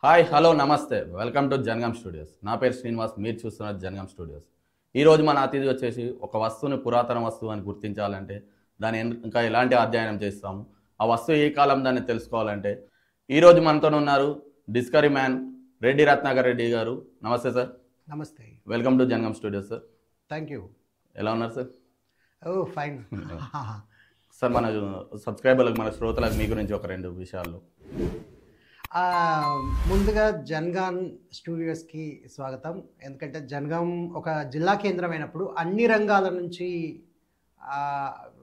Hi hello నమస్తే welcome to Jangaon studios. నా పేరు శ్రీనివాస్, మీరు చూస్తున్నారు జనగాం స్టూడియోస్. ఈరోజు మన అతిథి వచ్చేసి ఒక వస్తువుని పురాతన వస్తువు అని గుర్తించాలంటే దాని ఇంకా ఎలాంటి అధ్యయనం చేస్తాము, ఆ వస్తువు ఏ కాలం దాన్ని తెలుసుకోవాలంటే ఈరోజు మనతో ఉన్నారు డిస్కవరీ మ్యాన్ రెడ్డి రత్నాకర్ రెడ్డి గారు. నమస్తే సార్. నమస్తే. Welcome to Jangaon studios sir. Thank you. ఎలా ఉన్నారు సార్? ఓ ఫైన్ సార్, మన సబ్స్క్రైబర్లకు మన శ్రోతలకు మీ గురించి ఒక రెండు విషయాలు. ముందుగా జనగాం స్టూడియోస్కి స్వాగతం. ఎందుకంటే జనగాం ఒక జిల్లా కేంద్రమైనప్పుడు అన్ని రంగాల నుంచి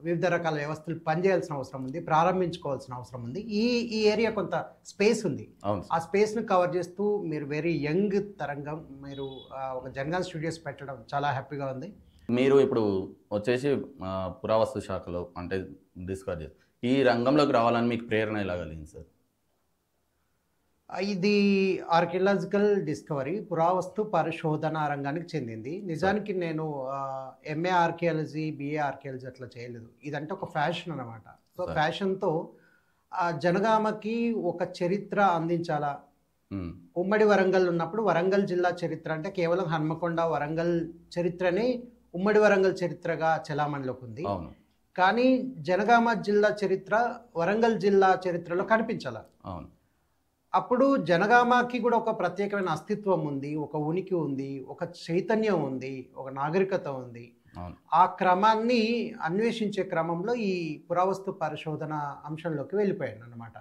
వివిధ రకాల వ్యవస్థలు పనిచేయాల్సిన అవసరం ఉంది, ప్రారంభించుకోవాల్సిన అవసరం ఉంది. ఈ ఏరియా కొంత స్పేస్ ఉంది. ఆ స్పేస్ను కవర్ చేస్తూ మీరు వెరీ యంగ్ తరంగం మీరు ఒక జనగాం స్టూడియోస్ పెట్టడం చాలా హ్యాపీగా ఉంది. మీరు ఇప్పుడు వచ్చేసి పురావస్తు శాఖలో అంటే డిస్కవర్ చేస్తారు. ఈ రంగంలోకి రావాలని మీకు ప్రేరణ ఎలా కలిగింది సార్? ఇది ఆర్కియలాజికల్ డిస్కవరీ, పురావస్తు పరిశోధన రంగానికి చెందింది. నిజానికి నేను ఎంఏ ఆర్కియాలజీ, బిఏ ఆర్కియాలజీ అట్లా చేయలేదు. ఇదంటే ఒక ఫ్యాషన్ అన్నమాట. సో ఫ్యాషన్తో జనగామకి ఒక చరిత్ర అందించాలా. ఉమ్మడి వరంగల్ ఉన్నప్పుడు వరంగల్ జిల్లా చరిత్ర అంటే కేవలం హన్మకొండ వరంగల్ చరిత్రనే ఉమ్మడి వరంగల్ చరిత్రగా చలామణిలోకి ఉంది. కానీ జనగామ జిల్లా చరిత్ర వరంగల్ జిల్లా చరిత్రలో కనిపించాల. అప్పుడు జనగామకి కూడా ఒక ప్రత్యేకమైన అస్తిత్వం ఉంది, ఒక ఉనికి ఉంది, ఒక చైతన్యం ఉంది, ఒక నాగరికత ఉంది. ఆ క్రమాన్ని అన్వేషించే క్రమంలో ఈ పురావస్తు పరిశోధన అంశంలోకి వెళ్ళిపోయాను అన్నమాట.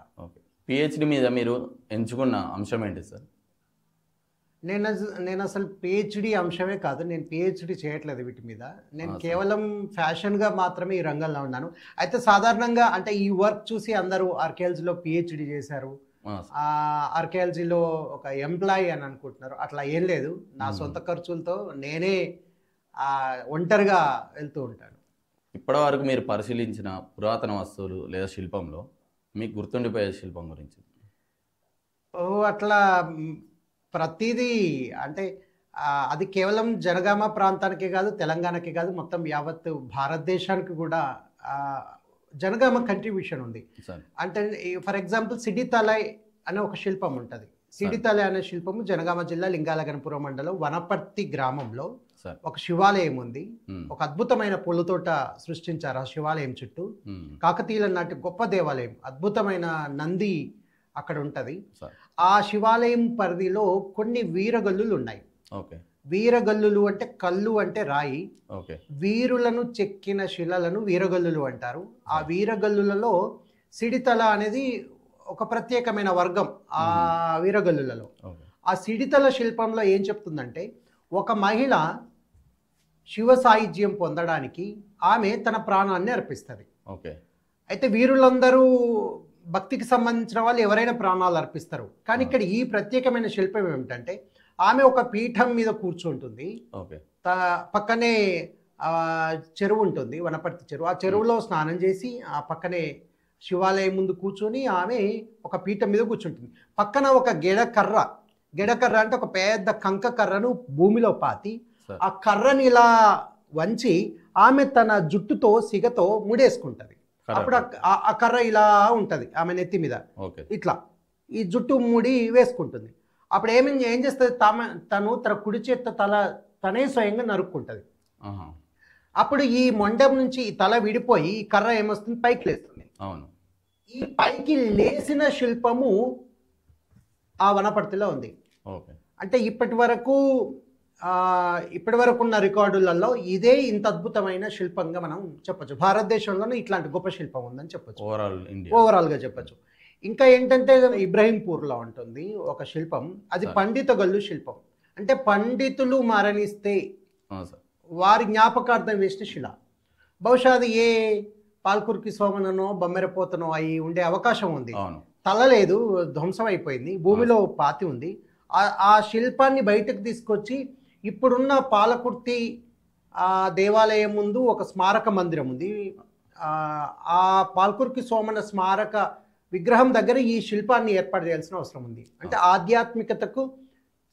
పిహెచ్డి మీద మీరు ఎంచుకున్న అంశం ఏంటి సార్? నేను అసలు పిహెచ్డి అంశమే కాదు, నేను పిహెచ్డి చేయట్లేదు వీటి మీద. నేను కేవలం ఫ్యాషన్గా మాత్రమే ఈ రంగంలో ఉన్నాను. అయితే సాధారణంగా అంటే ఈ వర్క్ చూసి అందరూ ఆర్కియాలజీలో పిహెచ్డి చేశారు, ఆర్కియాలజీలో ఒక ఎంప్లాయీ అని అనుకుంటున్నారు. అట్లా ఏం లేదు. నా సొంత ఖర్చులతో నేనే ఒంటరిగా వెళ్తూ ఉంటాను. ఇప్పటి వరకు మీరు పరిశీలించిన పురాతన వస్తువులు లేదా శిల్పంలో మీకు గుర్తుండిపోయే శిల్పం గురించి? అట్లా ప్రతిదీ అంటే అది కేవలం జనగామ ప్రాంతానికి కాదు, తెలంగాణకి కాదు, మొత్తం యావత్ భారతదేశానికి కూడా జనగామ కంట్రిబ్యూషన్ ఉంది. అంటే ఫర్ ఎగ్జాంపుల్ సిడితలై అనే ఒక శిల్పం ఉంటుంది. సిడితలై అనే శిల్పము జనగామ జిల్లా లింగాలగనపురం మండలం వనపర్తి గ్రామంలో ఒక శివాలయం ఉంది. ఒక అద్భుతమైన పూలతోట సృష్టించారు ఆ శివాలయం చుట్టూ. కాకతీయుల నాటి గొప్ప దేవాలయం, అద్భుతమైన నంది అక్కడ ఉంటది. ఆ శివాలయం పరిధిలో కొన్ని వీరగల్లులు ఉన్నాయి. వీరగల్లులు అంటే కల్లు అంటే రాయి, వీరులను చెక్కిన శిలలను వీరగల్లులు అంటారు. ఆ వీరగల్లులలో సిడితల అనేది ఒక ప్రత్యేకమైన వర్గం. ఆ వీరగల్లులలో ఆ సిడితల శిల్పంలో ఏం చెప్తుందంటే, ఒక మహిళ శివ సాయుధ్యం పొందడానికి ఆమె తన ప్రాణాన్ని అర్పిస్తుంది. అయితే వీరులందరూ భక్తికి సంబంధించిన వాళ్ళు ఎవరైనా ప్రాణాలు అర్పిస్తారు. కానీ ఇక్కడ ఈ ప్రత్యేకమైన శిల్పం ఏమిటంటే, ఆమె ఒక పీఠం మీద కూర్చుంటుంది. పక్కనే చెరువు ఉంటుంది, వనపర్తి చెరువు. ఆ చెరువులో స్నానం చేసి ఆ పక్కనే శివాలయం ముందు కూర్చొని ఆమె ఒక పీఠం మీద కూర్చుంటుంది. పక్కన ఒక గెడకర్ర అంటే ఒక పెద్ద కంక కర్రను భూమిలో పాతి ఆ కర్రని ఇలా వంచి ఆమె తన జుట్టుతో సిగతో ముడేసుకుంటది. అప్పుడు ఆ కర్ర ఇలా ఉంటది ఆమె నెత్తి మీద, ఇట్లా ఈ జుట్టు ముడి వేసుకుంటుంది. అప్పుడు ఏం చేస్తుంది, తను తన కుడి చేత్తో తనే స్వయంగా నరుక్కుంటుంది. అప్పుడు ఈ మొండెం నుంచి ఈ తల విడిపోయి ఈ కర్ర ఏమొస్తుంది, పైకి లేస్తుంది. ఈ పైకి లేసిన శిల్పము ఆ వనపర్తిలో ఉంది. అంటే ఇప్పటి వరకు ఉన్న రికార్డులలో ఇదే ఇంత అద్భుతమైన శిల్పంగా మనం చెప్పొచ్చు. భారతదేశంలోనే ఇట్లాంటి గొప్ప శిల్పం ఉందని చెప్పొచ్చు, ఓవరాల్గా చెప్పొచ్చు. ఇంకా ఏంటంటే ఇబ్రహీంపూర్లో ఉంటుంది ఒక శిల్పం, అది పండిత గల్లు శిల్పం. అంటే పండితులు మరణిస్తే వారి జ్ఞాపకార్థం వేసిన శిల. బహుశా అది ఏ పాల్కుర్కి సోమననో బొమ్మెరపోతనో అయి ఉండే అవకాశం ఉంది. తల లేదు, ధ్వంసం అయిపోయింది, భూమిలో పాతి ఉంది. ఆ శిల్పాన్ని బయటకు తీసుకొచ్చి ఇప్పుడున్న పాలకుర్తి దేవాలయం ముందు ఒక స్మారక మందిరం ఉంది. ఆ పాల్కుర్కి సోమన స్మారక విగ్రహం దగ్గర ఈ శిల్పాన్ని ఏర్పాటు చేయాల్సిన అవసరం ఉంది. అంటే ఆధ్యాత్మికతకు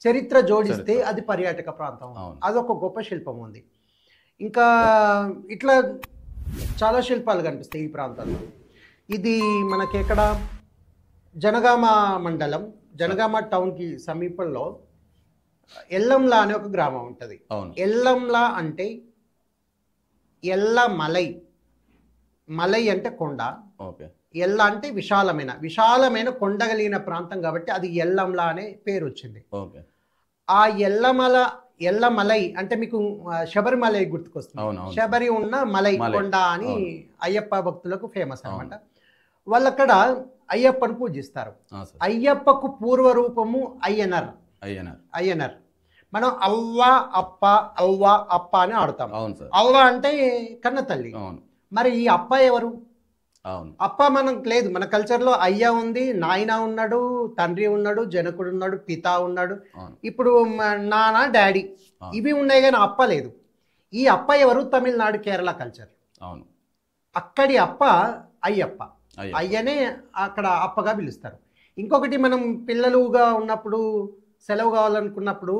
చరిత్ర జోడిస్తే అది పర్యాటక ప్రాంతం, అదొక గొప్ప శిల్పం ఉంది. ఇంకా ఇట్లా చాలా శిల్పాలు కనిపిస్తాయి ఈ ప్రాంతాల్లో. ఇది మనకి ఎక్కడ జనగామ మండలం జనగామ టౌన్కి సమీపంలో ఎల్లంలా అనే ఒక గ్రామం ఉంటుంది. అవును. ఎల్లంలా అంటే ఎల్లమలై, మలై అంటే కొండ, ఓకే. ఎల్ల అంటే విశాలమైన కొండ కలిగిన ప్రాంతం కాబట్టి అది ఎల్లంలా అనే పేరు వచ్చింది. ఓకే. ఆ ఎల్లమలై అంటే మీకు శబరిమలై గుర్తుకొస్తుంది. అవును. శబరి ఉన్న మలై కొండ అని అయ్యప్ప భక్తులకు ఫేమస్ అనమాట. వాళ్ళక్కడ అయ్యప్పను పూజిస్తారు. అయ్యప్పకు పూర్వ రూపము అయ్యనర్. మనం అవ్వ అప్ప అని ఆడుతాం. అవ్వ అంటే కన్న తల్లి. మరి ఈ అప్ప ఎవరు? అప్ప మనకు లేదు. మన కల్చర్లో అయ్య ఉంది, నాయన ఉన్నాడు, తండ్రి ఉన్నాడు, జనకుడు ఉన్నాడు, పిత ఉన్నాడు, ఇప్పుడు నాన్న డాడీ ఇవి ఉన్నాయి, కానీ అప్ప లేదు. ఈ అప్ప ఎవరు? తమిళనాడు కేరళ కల్చర్. అక్కడి అప్ప అయ్యప్ప. అయ్యనే అక్కడ అప్పగా పిలుస్తారు. ఇంకొకటి, మనం పిల్లలుగా ఉన్నప్పుడు సెలవు కావాలనుకున్నప్పుడు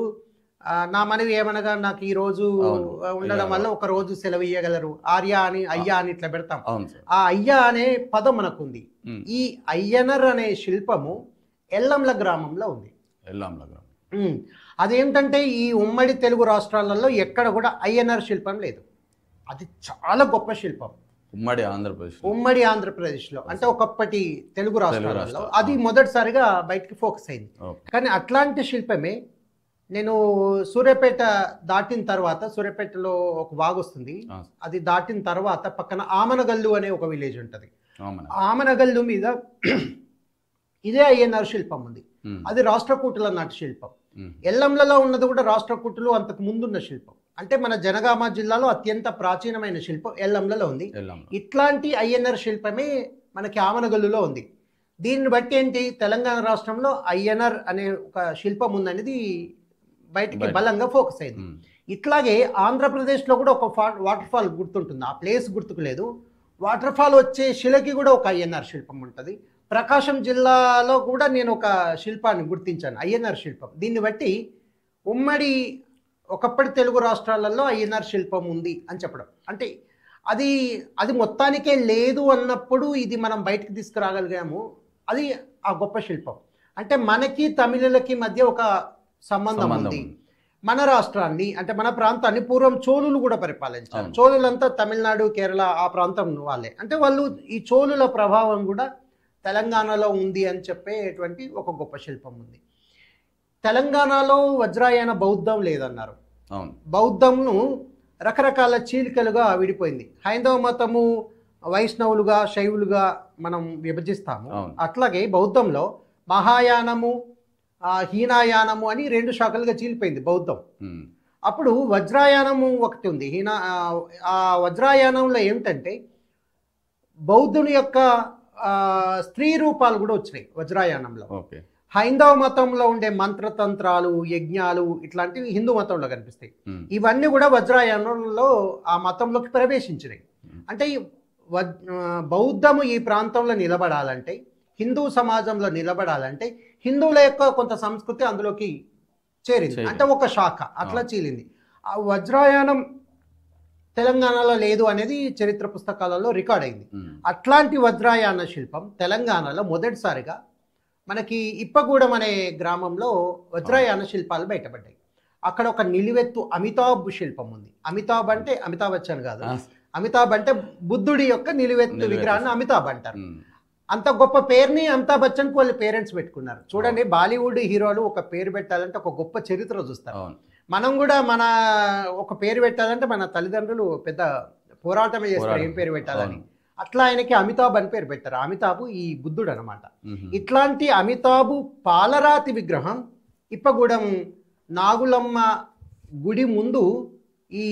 నా మనవి ఏమనగా నాకు ఈ రోజు ఉండడం వల్ల ఒక రోజు సెలవు ఇయ్యగలరు, ఆర్య అని అయ్యా అని ఇట్లా పెడతాం. ఆ అయ్యా అనే పదం మనకుంది. ఈ అయ్యనర్ అనే శిల్పము ఎల్లంల గ్రామంలో ఉంది. అదేంటంటే ఈ ఉమ్మడి తెలుగు రాష్ట్రాలలో ఎక్కడ కూడా అయ్యనర్ శిల్పం లేదు. అది చాలా గొప్ప శిల్పం. ఉమ్మడి ఆంధ్రప్రదేశ్లో అంటే ఒకప్పటి తెలుగు రాష్ట్రాలలో అది మొదటిసారిగా బయటికి ఫోకస్ అయింది. కానీ అట్లాంటి శిల్పమే నేను సూర్యాపేట దాటిన తర్వాత, సూర్యాపేటలో ఒక వాగు వస్తుంది, అది దాటిన తర్వాత పక్కన ఆమనగల్లు అనే ఒక విలేజ్ ఉంటుంది. ఆమనగల్లు మీద ఇదే అయ్యనర్ శిల్పం ఉంది. అది రాష్ట్రకూటుల నాటి శిల్పం. ఎల్లంలలో ఉన్నది కూడా రాష్ట్రకూటులు అంతకు ముందున్న శిల్పం. అంటే మన జనగామ జిల్లాలో అత్యంత ప్రాచీనమైన శిల్పం ఎల్లంలలో ఉంది. ఇట్లాంటి అయ్యనర్ శిల్పమే మనకి ఆమనగల్లులో ఉంది. దీన్ని బట్టి ఏంటి, తెలంగాణ రాష్ట్రంలో అయ్యనర్ అనే ఒక శిల్పం ఉందనేది బయటికి బలంగా ఫోకస్ అయింది. ఇట్లాగే ఆంధ్రప్రదేశ్లో కూడా ఒక వాటర్ ఫాల్ గుర్తుంటుంది, ఆ ప్లేస్ గుర్తుకు లేదు. వాటర్ ఫాల్ వచ్చే శిలకి కూడా ఒక అయ్యనర్ శిల్పం ఉంటుంది. ప్రకాశం జిల్లాలో కూడా నేను ఒక శిల్పాన్ని గుర్తించాను, అయ్యనర్ శిల్పం. దీన్ని బట్టి ఉమ్మడి ఒకప్పటి తెలుగు రాష్ట్రాలలో అయ్యనర్ శిల్పం ఉంది అని చెప్పడం, అంటే అది మొత్తానికే లేదు అన్నప్పుడు ఇది మనం బయటకు తీసుకురాగలిగాము. అది ఆ గొప్ప శిల్పం. అంటే మనకి తమిళులకి మధ్య ఒక సంబంధం ఉంది. మన రాష్ట్రాన్ని అంటే మన ప్రాంతాన్ని పూర్వం చోళులు కూడా పరిపాలించారు. చోళులంతా తమిళనాడు కేరళ ఆ ప్రాంతం వాళ్ళే. అంటే వాళ్ళు ఈ చోళుల ప్రభావం కూడా తెలంగాణలో ఉంది అని చెప్పేటువంటి ఒక గొప్ప శిల్పం ఉంది. తెలంగాణలో వజ్రాయన బౌద్ధం లేదన్నారు. బౌద్ధంను రకరకాల చీలికలుగా విడిపోయింది. హైందవ మతము వైష్ణవులుగా శైవులుగా మనం విభజిస్తాము. అట్లాగే బౌద్ధంలో మహాయానము హీనాయానము అని 2 శాఖలుగా చీలిపోయింది బౌద్ధం. అప్పుడు వజ్రాయానము ఒకటి ఉంది. ఆ వజ్రాయానంలో ఏమిటంటే బౌద్ధుని యొక్క స్త్రీ రూపాలు కూడా వచ్చినాయి వజ్రాయానంలో. హైందవ మతంలో ఉండే మంత్రతంత్రాలు యజ్ఞాలు ఇట్లాంటివి హిందూ మతంలో కనిపిస్తాయి. ఇవన్నీ కూడా వజ్రాయానంలో ఆ మతంలోకి ప్రవేశించినాయి. అంటే బౌద్ధము ఈ ప్రాంతంలో నిలబడాలంటే, హిందూ సమాజంలో నిలబడాలంటే హిందువుల యొక్క కొంత సంస్కృతి అందులోకి చేరింది. అంటే ఒక శాఖ అట్లా చీలింది. ఆ వజ్రాయానం తెలంగాణలో లేదు అనేది చరిత్ర పుస్తకాలలో రికార్డ్ అయింది. అట్లాంటి వజ్రాయాన శిల్పం తెలంగాణలో మొదటిసారిగా మనకి ఇప్పగూడెం అనే గ్రామంలో వజ్రాయాన శిల్పాలు బయటపడ్డాయి. అక్కడ ఒక నిలువెత్తు అమితాబ్ శిల్పం ఉంది. అమితాబ్ అంటే అమితాబ్ బచ్చన్ కాదు, అమితాబ్ అంటే బుద్ధుడి యొక్క నిలువెత్తు విగ్రహాన్ని అమితాబ్ అంటారు. అంత గొప్ప పేరుని అమితాబ్ బచ్చన్కి వాళ్ళ పేరెంట్స్ పెట్టుకున్నారు. చూడండి, బాలీవుడ్ హీరోలు ఒక పేరు పెట్టాలంటే ఒక గొప్ప చరిత్ర చూస్తారు. మనం కూడా మన ఒక పేరు పెట్టాలంటే మన తల్లిదండ్రులు పెద్ద పోరాటమే చేస్తారు ఏం పేరు పెట్టాలని. అట్లా ఆయనకి అమితాబ్ అని పేరు పెట్టారు. అమితాబు ఈ బుద్ధుడు అనమాట. ఇట్లాంటి అమితాబు పాలరాతి విగ్రహం ఇప్పగూడెం నాగులమ్మ గుడి ముందు ఈ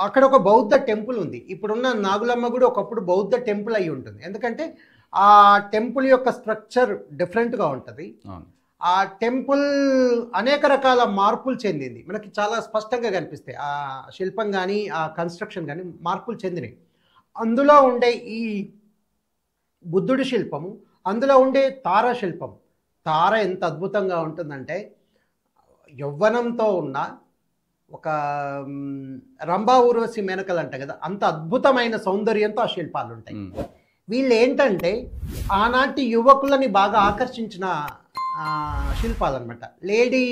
అక్కడ ఒక బౌద్ధ టెంపుల్ ఉంది. ఇప్పుడున్న నాగులమ్మ గుడి ఒకప్పుడు బౌద్ధ టెంపుల్ అయి ఉంటుంది. ఎందుకంటే ఆ టెంపుల్ యొక్క స్ట్రక్చర్ డిఫరెంట్గా ఉంటుంది. ఆ టెంపుల్ అనేక రకాల మార్పులు చెందింది. మనకి చాలా స్పష్టంగా కనిపిస్తాయి. ఆ శిల్పం కానీ ఆ కన్స్ట్రక్షన్ కానీ మార్పులు చెందినాయి. అందులో ఉండే ఈ బుద్ధుడి శిల్పము, అందులో ఉండే తార శిల్పం, తార ఎంత అద్భుతంగా ఉంటుందంటే యవ్వనంతో ఉన్న ఒక రంభా ఊర్వశి మేనకలు అంట కదా, అంత అద్భుతమైన సౌందర్యంతో ఆ శిల్పాలు ఉంటాయి. వీళ్ళు ఏంటంటే ఆనాటి యువకులని బాగా ఆకర్షించిన శిల్పాలు అనమాట. లేడీ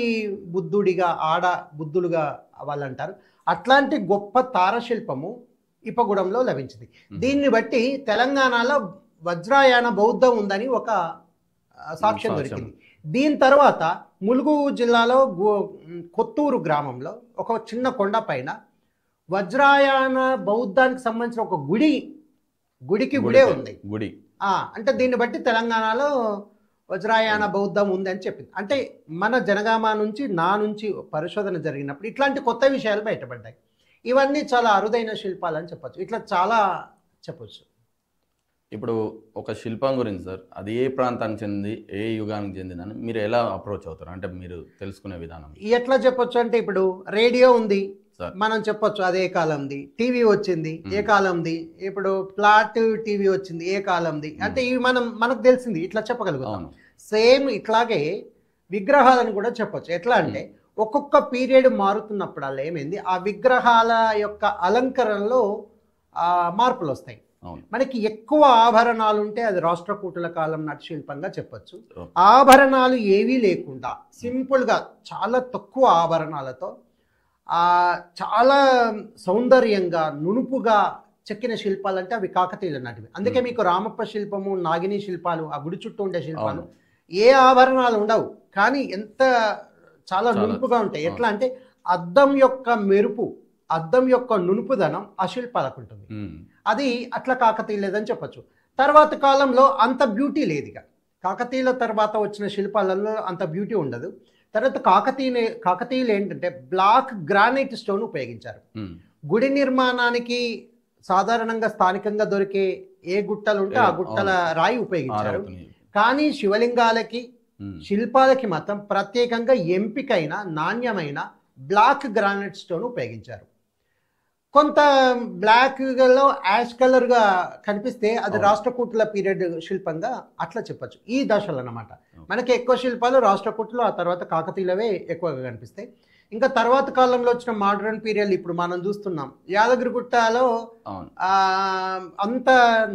బుద్ధుడిగా, ఆడ బుద్ధులుగా వాళ్ళు అంటారు. అట్లాంటి గొప్ప తారశిల్పము ఇప్పగూడెంలో లభించింది. దీన్ని బట్టి తెలంగాణలో వజ్రాయన బౌద్ధం ఉందని ఒక సాక్ష్యం దొరికింది. దీని తర్వాత ములుగు జిల్లాలో కొత్తూరు గ్రామంలో ఒక చిన్న కొండ పైన వజ్రాయన బౌద్ధానికి సంబంధించిన ఒక గుడికి గుడే ఉంది. గుడి అంటే దీన్ని బట్టి తెలంగాణలో వజ్రాయన బౌద్ధం ఉంది అని చెప్పింది. అంటే మన జనగామ నుంచి పరిశోధన జరిగినప్పుడు ఇట్లాంటి కొత్త విషయాలు బయటపడ్డాయి. ఇవన్నీ చాలా అరుదైన శిల్పాలు అని చెప్పచ్చు. ఇట్లా చాలా చెప్పచ్చు. ఇప్పుడు ఒక శిల్పం గురించి సార్, అది ఏ ప్రాంతానికి చెంది, ఏ యుగానికి చెందిందని మీరు ఎలా అప్రోచ్ అవుతారు? అంటే మీరు తెలుసుకునే విధానం ఎట్లా చెప్పొచ్చు అంటే, ఇప్పుడు రేడియో ఉంది, సార్, మనం చెప్పొచ్చు అదే కాలంది. టీవీ వచ్చింది, ఏ కాలంది. ఇప్పుడు ఫ్లాట్ టీవీ వచ్చింది, ఏ కాలంది. అంటే ఇవి మనకు తెలిసింది, ఇట్లా చెప్పగలుగుతాం. సేమ్ ఇట్లాగే విగ్రహాలను కూడా చెప్పొచ్చు. ఎట్లా అంటే ఒక్కొక్క పీరియడ్ మారుతున్నప్పుడు ఏమైంది, ఆ విగ్రహాల యొక్క అలంకరణలో మార్పులు వస్తాయి. మనకి ఎక్కువ ఆభరణాలు ఉంటే అది రాష్ట్రకూటుల కాలం నాటి శిల్పంగా చెప్పొచ్చు. ఆభరణాలు ఏవీ లేకుండా సింపుల్గా చాలా తక్కువ ఆభరణాలతో చాలా సౌందర్యంగా నునుపుగా చెక్కిన శిల్పాలు అంటే అవి కాకతీయుల నాటివి. అందుకే మీకు రామప్ప శిల్పము, నాగిని శిల్పాలు, ఆ గుడి చుట్టూ ఉండే శిల్పాలు ఏ ఆభరణాలు ఉండవు, కానీ ఎంత చాలా నునుపుగా ఉంటాయి. ఎట్లా అంటే అద్దం యొక్క మెరుపు, అద్దం యొక్క నునుపుదనం ఆ శిల్పాలకు ఉంటుంది. అది అట్లా కాకతీయులేదని చెప్పచ్చు. తర్వాత కాలంలో అంత బ్యూటీ లేదు. ఇక కాకతీయుల తర్వాత వచ్చిన శిల్పాలలో అంత బ్యూటీ ఉండదు. తర్వాత కాకతీయులు ఏంటంటే బ్లాక్ గ్రానైట్ స్టోన్ ఉపయోగించారు. గుడి నిర్మాణానికి సాధారణంగా స్థానికంగా దొరికే ఏ గుట్టలు ఉంటే ఆ గుట్టల రాయి ఉపయోగించారు. కానీ శివలింగాలకి, శిల్పాలకి మాత్రం ప్రత్యేకంగా ఎంపికైన నాణ్యమైన బ్లాక్ గ్రానైట్ స్టోన్ ఉపయోగించారు. కొంత బ్లాక్లో యాష్ కలర్గా కనిపిస్తే అది రాష్ట్రకూటుల పీరియడ్ శిల్పంగా అట్లా చెప్పచ్చు. ఈ దశలు అన్నమాట. మనకి ఎక్కువ శిల్పాలు రాష్ట్రకూటులు, ఆ తర్వాత కాకతీయులవే ఎక్కువగా కనిపిస్తాయి. ఇంకా తర్వాత కాలంలో వచ్చిన మోడర్న్ పీరియడ్ ఇప్పుడు మనం చూస్తున్నాం. యాదగిరిగుట్టలో అంత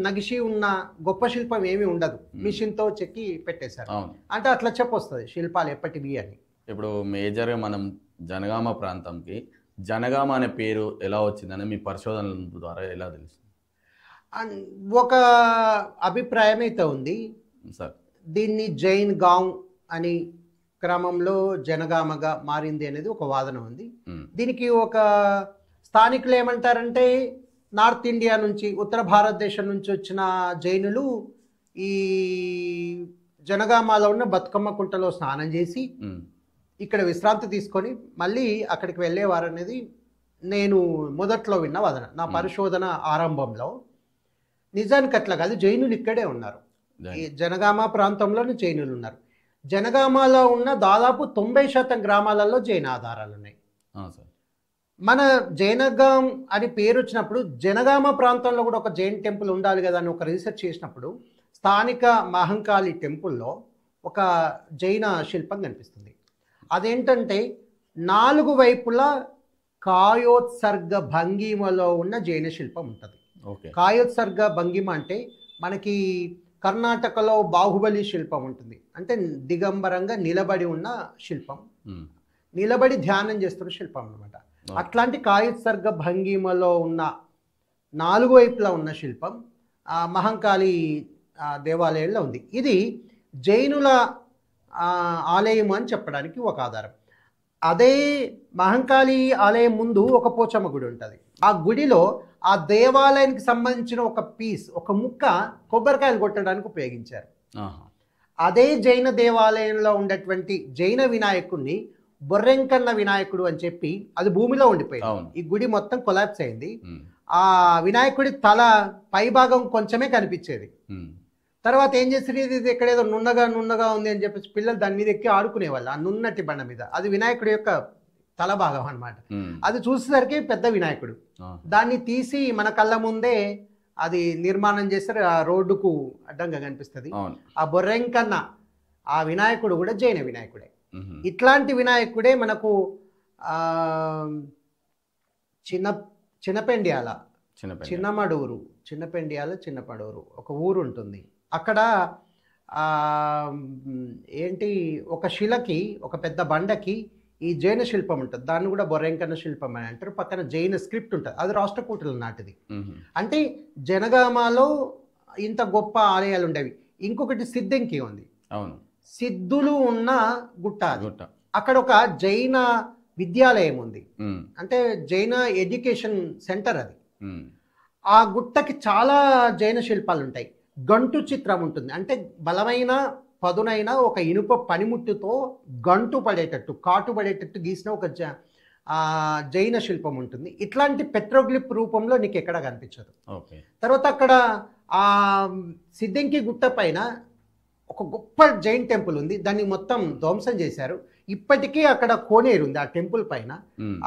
నగిషి ఉన్న గొప్ప శిల్పం ఏమీ ఉండదు, మిషన్తో చెక్కి పెట్టేశారు. అంటే అట్లా చెప్పొస్తుంది శిల్పాలు ఎప్పటివి అని. ఇప్పుడు మేజర్గా మనం జనగామ ప్రాంతంకి జనగామ అనే పేరు ఎలా వచ్చిందని మీ పరిశోధనల ద్వారా ఎలా తెలుస్తుంది? ఒక అభిప్రాయం అయితే ఉంది సార్, దీన్ని జైన్ గాంవ్ అని క్రమంలో జనగామగా మారింది అనేది ఒక వాదన ఉంది. దీనికి ఒక స్థానికులు ఏమంటారంటే, నార్త్ ఇండియా నుంచి, ఉత్తర భారతదేశం నుంచి వచ్చిన జైనులు ఈ జనగామలో ఉన్న బతుకమ్మ కుంటలో స్నానం చేసి ఇక్కడ విశ్రాంతి తీసుకొని మళ్ళీ అక్కడికి వెళ్ళేవారు అనేది నేను మొదట్లో విన్న వాదన. నా పరిశోధన ఆరంభంలో నిజానికి అట్లా కాదు. జైనులు ఇక్కడే ఉన్నారు, ఈ జనగామ ప్రాంతంలోనే జైనులు ఉన్నారు. జనగామలో ఉన్న దాదాపు 90% గ్రామాలలో జైన ఆధారాలు ఉన్నాయి. మన జైనగాం అని పేరు వచ్చినప్పుడు జనగామ ప్రాంతంలో కూడా ఒక జైన్ టెంపుల్ ఉండాలి కదా అని ఒక రీసెర్చ్ చేసినప్పుడు స్థానిక మహంకాళి టెంపుల్లో ఒక జైన శిల్పం కనిపిస్తుంది. అదేంటంటే 4 వైపులా కాయోత్సర్గ భంగిమలో ఉన్న జైన శిల్పం ఉంటుంది. కాయోత్సర్గ భంగిమ అంటే మనకి కర్ణాటకలో బాహుబలి శిల్పం ఉంటుంది. అంటే దిగంబరంగా నిలబడి ఉన్న శిల్పం, నిలబడి ధ్యానం చేస్తున్న శిల్పం అనమాట. అట్లాంటి కాయోత్సర్గ భంగిమలో ఉన్న 4 వైపులా ఉన్న శిల్పం మహంకాళి దేవాలయంలో ఉంది. ఇది జైనుల ఆలయం అని చెప్పడానికి ఒక ఆధారం. అదే మహంకాళి ఆలయం ముందు ఒక పోచమ్మ గుడి ఉంటుంది. ఆ గుడిలో ఆ దేవాలయానికి సంబంధించిన ఒక పీస్, ఒక ముక్క కొబ్బరికాయలు కొట్టడానికి ఉపయోగించారు. అదే జైన దేవాలయంలో ఉండేటువంటి జైన వినాయకుడిని బొర్రెంకన్న వినాయకుడు అని చెప్పి అది భూమిలో ఉండిపోయింది. ఈ గుడి మొత్తం కొలాప్స్ అయింది. ఆ వినాయకుడి తల పై భాగం కొంచెమే కనిపించేది. తర్వాత ఏం చేసేది, ఇది ఎక్కడేదో నున్నగా ఉంది అని చెప్పేసి పిల్లలు దాని మీద ఎక్కి ఆడుకునేవాళ్ళు. ఆ నున్నటి బండ మీద అది వినాయకుడి యొక్క తల భాగం అనమాట. అది చూసేసరికి పెద్ద వినాయకుడు. దాన్ని తీసి మన కళ్ళ ముందే అది నిర్మాణం చేస్తారు. ఆ రోడ్డుకు అడ్డంగా కనిపిస్తుంది. ఆ బొర్రెంకన్న ఆ వినాయకుడు కూడా జైన వినాయకుడే. ఇట్లాంటి వినాయకుడే మనకు చిన్నపెండ్యాల చిన్నమడూరు, చిన్నపెండియాల చిన్నపడూరు ఒక ఊరు ఉంటుంది. అక్కడ ఆ, ఏంటి, ఒక శిలకి, ఒక పెద్ద బండకి ఈ జైన శిల్పం ఉంటుంది. దాన్ని కూడా బొర్రెంకన్న శిల్పం అని అంటారు. పక్కన జైన స్క్రిప్ట్ ఉంటుంది. అది రాష్ట్రకూటుల నాటిది. అంటే జనగామలో ఇంత గొప్ప ఆలయాలు ఉండేవి. ఇంకొకటి సిద్ధంకి ఉంది. అవును, సిద్ధులు ఉన్న గుట్ట అది. అక్కడ ఒక జైన విద్యాలయం ఉంది. అంటే జైన ఎడ్యుకేషన్ సెంటర్ అది. ఆ గుట్టకి చాలా జైన శిల్పాలు ఉంటాయి. గంటు చిత్రం ఉంటుంది. అంటే బలమైన పదునైన ఒక ఇనుప పనిముట్టుతో గంటు పడేటట్టు, కాటు పడేటట్టు గీసిన ఒక జైన శిల్పం ఉంటుంది. ఇట్లాంటి పెట్రోగ్లిప్ రూపంలో నీకు ఎక్కడ కనిపించదు. తర్వాత అక్కడ ఆ సిద్ధంకి గుట్ట పైన ఒక గొప్ప జైన్ టెంపుల్ ఉంది. దాన్ని మొత్తం ధ్వంసం చేశారు. ఇప్పటికీ అక్కడ కోనేరు ఉంది. ఆ టెంపుల్ పైన,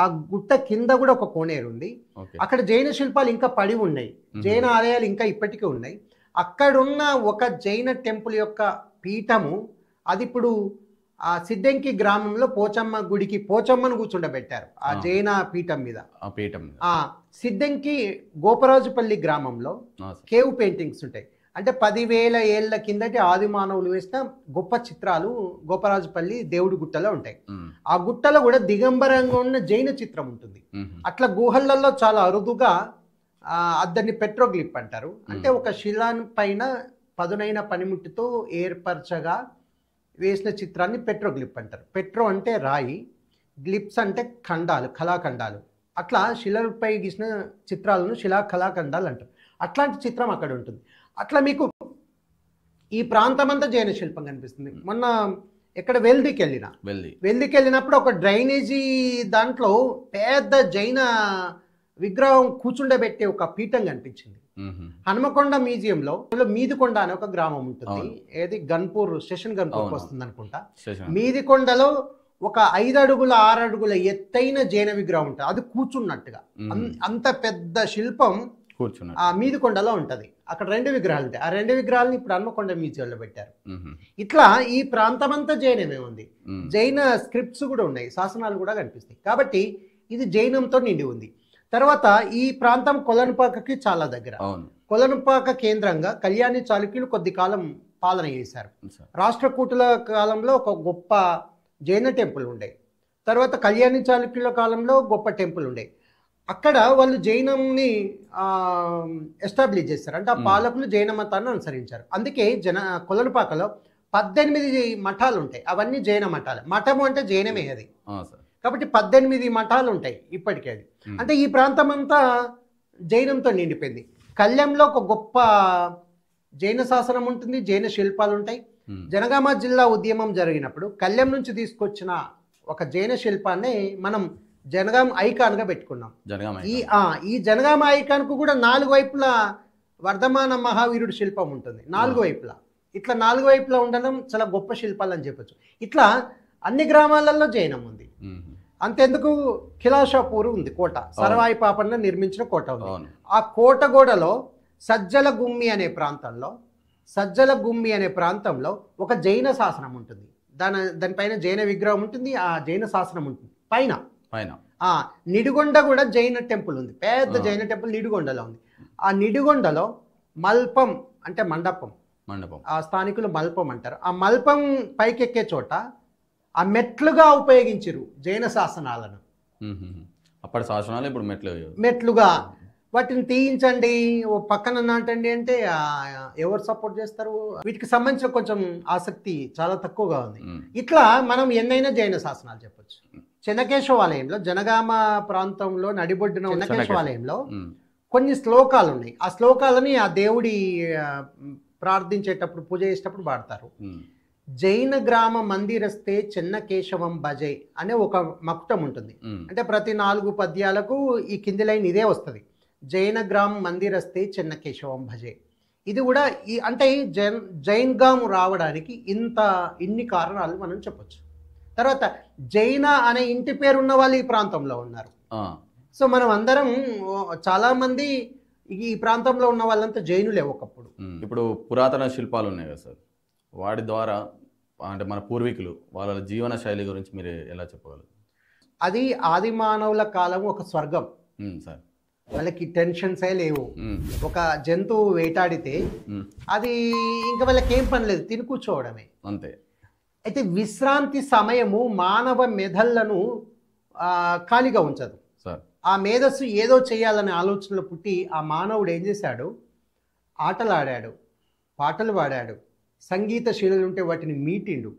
ఆ గుట్ట కింద కూడా ఒక కోనేరు ఉంది. అక్కడ జైన శిల్పాలు ఇంకా పడి ఉన్నాయి. జైన ఆలయాలు ఇంకా ఇప్పటికీ ఉన్నాయి. అక్కడున్న ఒక జైన టెంపుల్ యొక్క పీఠము అది ఇప్పుడు ఆ సిద్ధంకి గ్రామంలో పోచమ్మ గుడికి పోచమ్మను కూర్చుండబెట్టారు ఆ జైన పీఠం మీద. సిద్ధంకి గోపరాజుపల్లి గ్రామంలో కేవ్ పెయింటింగ్స్ ఉంటాయి. అంటే 10,000 ఏళ్ల కిందటి ఆది మానవులు వేసిన గొప్ప చిత్రాలు గోపరాజుపల్లి దేవుడి గుట్టలో ఉంటాయి. ఆ గుట్టలో కూడా దిగంబరంగా ఉన్న జైన చిత్రం ఉంటుంది. అట్లా గుహలలో చాలా అరుదుగా దాన్ని పెట్రోగ్లిప్ అంటారు. అంటే ఒక శిలాన్ పైన పదునైన పనిముట్టుతో ఏర్పరచగా వేసిన చిత్రాన్ని పెట్రోగ్లిప్ అంటారు. పెట్రో అంటే రాయి, గ్లిప్స్ అంటే ఖండాలు, కళాఖండాలు. అట్లా శిలపై గీసిన చిత్రాలను శిలా కళాఖండాలు అంటారు. అట్లాంటి చిత్రం అక్కడ ఉంటుంది. అట్లా మీకు ఈ ప్రాంతం అంతా జైన శిల్పం కనిపిస్తుంది. మొన్న ఎక్కడ వెల్దికి వెళ్ళినప్పుడు ఒక డ్రైనేజీ దాంట్లో పెద్ద జైన విగ్రహం కూర్చుండబెట్టే ఒక పీఠం కనిపించింది. హనుమకొండ మ్యూజియంలో మీదికొండ అనే ఒక గ్రామం ఉంటుంది. ఏది గన్పూర్ స్టేషన్, గన్పూర్ వస్తుంది అనుకుంటా. మీదికొండలో ఒక 5 అడుగుల 6 అడుగుల ఎత్తైన జైన విగ్రహం ఉంటుంది. అది కూర్చున్నట్టుగా అంత పెద్ద శిల్పం ఆ మీదికొండలో ఉంటది. అక్కడ 2 విగ్రహాలు ఉంటాయి. ఆ 2 విగ్రహాలను ఇప్పుడు హనుమకొండ మ్యూజియంలో పెట్టారు. ఇట్లా ఈ ప్రాంతం అంతా జైనమే ఉంది. జైన స్క్రిప్ట్స్ కూడా ఉన్నాయి, శాసనాలు కూడా కనిపిస్తాయి. కాబట్టి ఇది జైనంతో నిండి ఉంది. తర్వాత ఈ ప్రాంతం కొలనుపాకకి చాలా దగ్గర. కొలనుపాక కేంద్రంగా కళ్యాణి చాళుక్యులు కొద్ది కాలం పాలన చేశారు. రాష్ట్రకూటుల కాలంలో ఒక గొప్ప జైన టెంపుల్ ఉండే. తర్వాత కళ్యాణి చాళుక్యుల కాలంలో గొప్ప టెంపుల్ ఉండే. అక్కడ వాళ్ళు జైనంని ఎస్టాబ్లిష్ చేస్తారు. అంటే ఆ పాలకులు జైన మతాన్ని అనుసరించారు. అందుకే కొలనుపాకలో 18 మఠాలు ఉంటాయి. అవన్నీ జైన మఠాలు. మఠము అంటే జైనమే అది. కాబట్టి 18 మఠాలు ఉంటాయి ఇప్పటికే. అది అంటే ఈ ప్రాంతం అంతా జైనంతో నిండిపోయింది. కళ్యంలో ఒక గొప్ప జైన శాసనం ఉంటుంది, జైన శిల్పాలు ఉంటాయి. జనగామ జిల్లా ఉద్యమం జరిగినప్పుడు కళ్యం నుంచి తీసుకొచ్చిన ఒక జైన శిల్పాన్ని మనం జనగామ ఐకాన్గా పెట్టుకున్నాం. ఈ జనగామ ఐకాన్కు కూడా 4 వైపులా వర్ధమాన మహావీరుడు శిల్పం ఉంటుంది. 4 వైపులా ఇట్లా 4 వైపులా ఉండడం చాలా గొప్ప శిల్పాలు అని చెప్పొచ్చు. ఇట్లా అన్ని గ్రామాలలో జైనం ఉంది. అంతెందుకు, కిలాషాపూర్ ఉంది, కోట, సరవాయి పాపన్న నిర్మించిన కోట ఉంది. ఆ కోట గోడలో సజ్జల గుమ్మి అనే ప్రాంతంలో ఒక జైన శాసనం ఉంటుంది. దానిపైన జైన విగ్రహం ఉంటుంది, ఆ జైన శాసనం ఉంటుంది. పైన నిడిగొండ కూడా జైన టెంపుల్ ఉంది. పెద్ద జైన టెంపుల్ నిడిగొండలో ఉంది. ఆ నిడిగొండలో మల్పం అంటే మండపం, ఆ స్థానికులు మల్పం అంటారు. ఆ మల్పం పైకెక్కే చోట ఆ మెట్లుగా ఉపయోగించారు జైన శాసనాలను. అప్పటి శాసనాలు ఇప్పుడు మెట్లుగా వాటిని తీయించండి, ఓ పక్కన నాటండి అంటే ఎవరు సపోర్ట్ చేస్తారు? వీటికి సంబంధించిన కొంచెం ఆసక్తి చాలా తక్కువగా ఉంది. ఇట్లా మనం ఎన్నైనా జైన శాసనాలు చెప్పొచ్చు. చెన్నకేశవాలయంలో, జనగామ ప్రాంతంలో నడిబొడ్డున చెన్నకేశవాలయంలో కొన్ని శ్లోకాలు ఉన్నాయి. ఆ శ్లోకాలని ఆ దేవుడి ప్రార్థించేటప్పుడు, పూజ చేసేటప్పుడు వాడతారు. జైన గ్రామ మందిరస్తే చెన్నకేశవం భజే అనే ఒక మకుటం ఉంటుంది. అంటే ప్రతి 4 పద్యాలకు ఈ కింది లైన్ ఇదే వస్తుంది. జైన గ్రామ మందిరస్తే చెన్నకేశవం భజే. ఇది కూడా అంటే జైన్ గాము రావడానికి ఇన్ని కారణాలు మనం చెప్పొచ్చు. తర్వాత జైన అనే ఇంటి పేరు ఉన్న వాళ్ళు ఈ ప్రాంతంలో ఉన్నారు. సో మనం అందరం చాలా మంది ఈ ప్రాంతంలో ఉన్న వాళ్ళంతా జైనులే ఒకప్పుడు. ఇప్పుడు పురాతన శిల్పాలు ఉన్నాయి కదా సార్, వాటి ద్వారా అంటే మన పూర్వీకులు వాళ్ళ జీవన శైలి గురించి మీరు ఎలా చెప్పగలరు? అది ఆది మానవుల కాలం ఒక స్వర్గం సార్. వాళ్ళకి టెన్షన్సే లేవు. ఉమ్, ఒక జంతువు వేటాడితే ఉమ్, అది ఇంకా వాళ్ళకి ఏం పని లేదు, తిని కూర్చోవడమే. అంతే. అయితే విశ్రాంతి సమయము మానవ మెదళ్లను ఖాళీగా ఉంచదు. సార్. ఆ మేధస్సు ఏదో చేయాలనే ఆలోచనలో పుట్టి ఆ మానవుడు ఏం చేశాడు, ఆటలు ఆడాడు, పాటలు పాడాడు, సంగీత శీలలు ఉంటే వాటిని మీటిండు,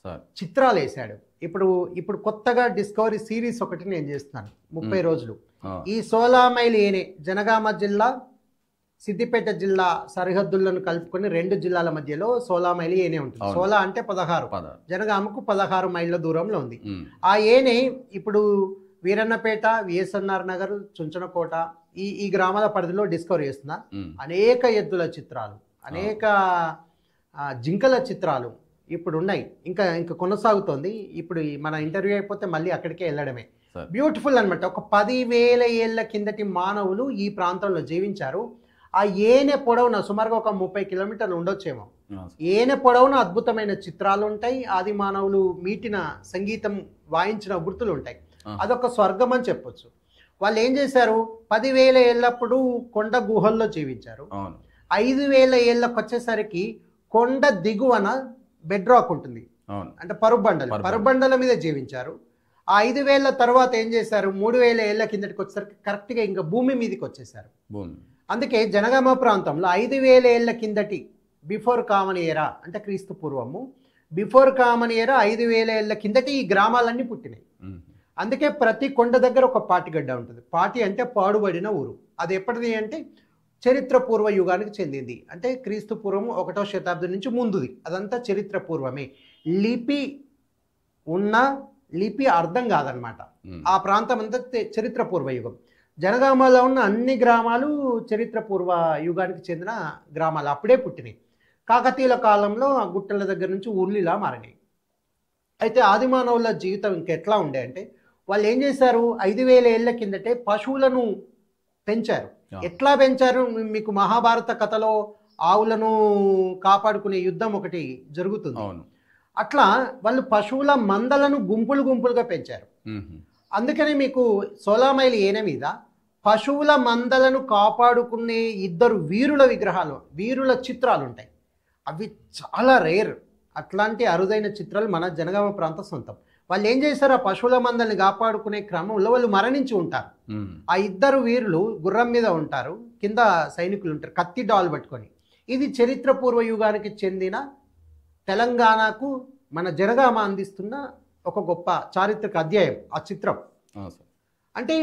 సార్. చిత్రాలు వేశాడు. ఇప్పుడు కొత్తగా డిస్కవరీ సిరీస్ ఒకటి నేను చేస్తున్నాను 30 రోజులు. ఈ 16 మైల్ ఏనే జనగామ జిల్లా సిద్దిపేట జిల్లా సరిహద్దులను కలుపుకొని 2 జిల్లాల మధ్యలో 16 మైల్ ఏనే ఉంటుంది. 16 అంటే 16, జనగామకు 16 మైళ్ళ దూరంలో ఉంది. ఆ ఏనే ఇప్పుడు వీరన్నపేట, విఎస్ఎన్ఆర్ నగర్, చుంచనకోట ఈ గ్రామాల పరిధిలో డిస్కవర్ చేస్తున్నా. అనేక ఎద్దుల చిత్రాలు, అనేక జింకల చిత్రాలు ఇప్పుడు ఉన్నాయి. ఇంకా కొనసాగుతోంది. ఇప్పుడు మన ఇంటర్వ్యూ అయిపోతే మళ్ళీ అక్కడికే వెళ్ళడమే. బ్యూటిఫుల్ అనమాట. ఒక 10,000 ఏళ్ల కిందటి మానవులు ఈ ప్రాంతంలో జీవించారు. ఆ ఏనె పొడవున సుమారుగా ఒక 30 కిలోమీటర్లు ఉండొచ్చేమో. ఏనె పొడవున అద్భుతమైన చిత్రాలు ఉంటాయి. ఆది మానవులు మీటిన సంగీతం వాయించిన గుర్తులు ఉంటాయి. అదొక స్వర్గం అని చెప్పొచ్చు. వాళ్ళు ఏం చేశారు, 10,000 ఏళ్ళప్పుడు కొండ గుహల్లో జీవించారు. 5,000 ఏళ్ళకు వచ్చేసరికి కొండ దిగువన బెడ్ రాక్ ఉంటుంది, అంటే పరుబండల మీద జీవించారు. ఆ 5,000 తర్వాత ఏం చేశారు, 3,000 ఏళ్ళ కిందటికి వచ్చేసరికి కరెక్ట్గా ఇంకా భూమి మీదకి వచ్చేసారు. అందుకే జనగామ ప్రాంతంలో 5,000 ఏళ్ళ కిందటి బిఫోర్ కామన్ ఎరా, అంటే క్రీస్తు పూర్వము, బిఫోర్ కామన్ ఎరా 5,000 ఏళ్ళ కిందటి ఈ గ్రామాలన్నీ పుట్టినాయి. అందుకే ప్రతి కొండ దగ్గర ఒక పాటిగడ్డ ఉంటుంది. పాటి అంటే పాడుబడిన ఊరు. అది ఎప్పటిది అంటే చరిత్ర పూర్వ యుగానికి చెందింది. అంటే క్రీస్తు పూర్వం 1వ శతాబ్దం నుంచి ముందుది. అదంతా చరిత్ర పూర్వమే. లిపి అర్థం కాదనమాట. ఆ ప్రాంతం అంతా చరిత్ర పూర్వ యుగం. జనగామలో ఉన్న అన్ని గ్రామాలు చరిత్ర పూర్వ యుగానికి చెందిన గ్రామాలు, అప్పుడే పుట్టినాయి. కాకతీయుల కాలంలో ఆ గుట్టల దగ్గర నుంచి ఊర్లు ఇలా మారినాయి. అయితే ఆదిమానవుల జీవితం ఇంకెట్లా ఉండే అంటే, వాళ్ళు ఏం చేశారు, 5,000 ఏళ్ల కిందటే పశువులను పెంచారు. ఎట్లా పెంచారు, మీకు మహాభారత కథలో ఆవులను కాపాడుకునే యుద్ధం ఒకటి జరుగుతుంది. అట్లా వాళ్ళు పశువుల మందలను గుంపులుగా పెంచారు. అందుకని మీకు 16 మైల్ ఏనే మీద పశువుల మందలను కాపాడుకునే 2 వీరుల విగ్రహాలు, వీరుల చిత్రాలు ఉంటాయి. అవి చాలా రేర్. అట్లాంటి అరుదైన చిత్రాలు మన జనగామ ప్రాంత సొంతం. వాళ్ళు ఏం చేశారు, ఆ పశువుల మందల్ని కాపాడుకునే క్రమంలో వాళ్ళు మరణించి ఉంటారు. ఆ 2 వీరులు గుర్రం మీద ఉంటారు, కింద సైనికులు ఉంటారు కత్తి డాల్ పట్టుకొని. ఇది చరిత్ర పూర్వ యుగానికి చెందిన తెలంగాణకు మన జనగామ అందిస్తున్న ఒక గొప్ప చారిత్రక అధ్యాయం ఆ చిత్రం. అంటే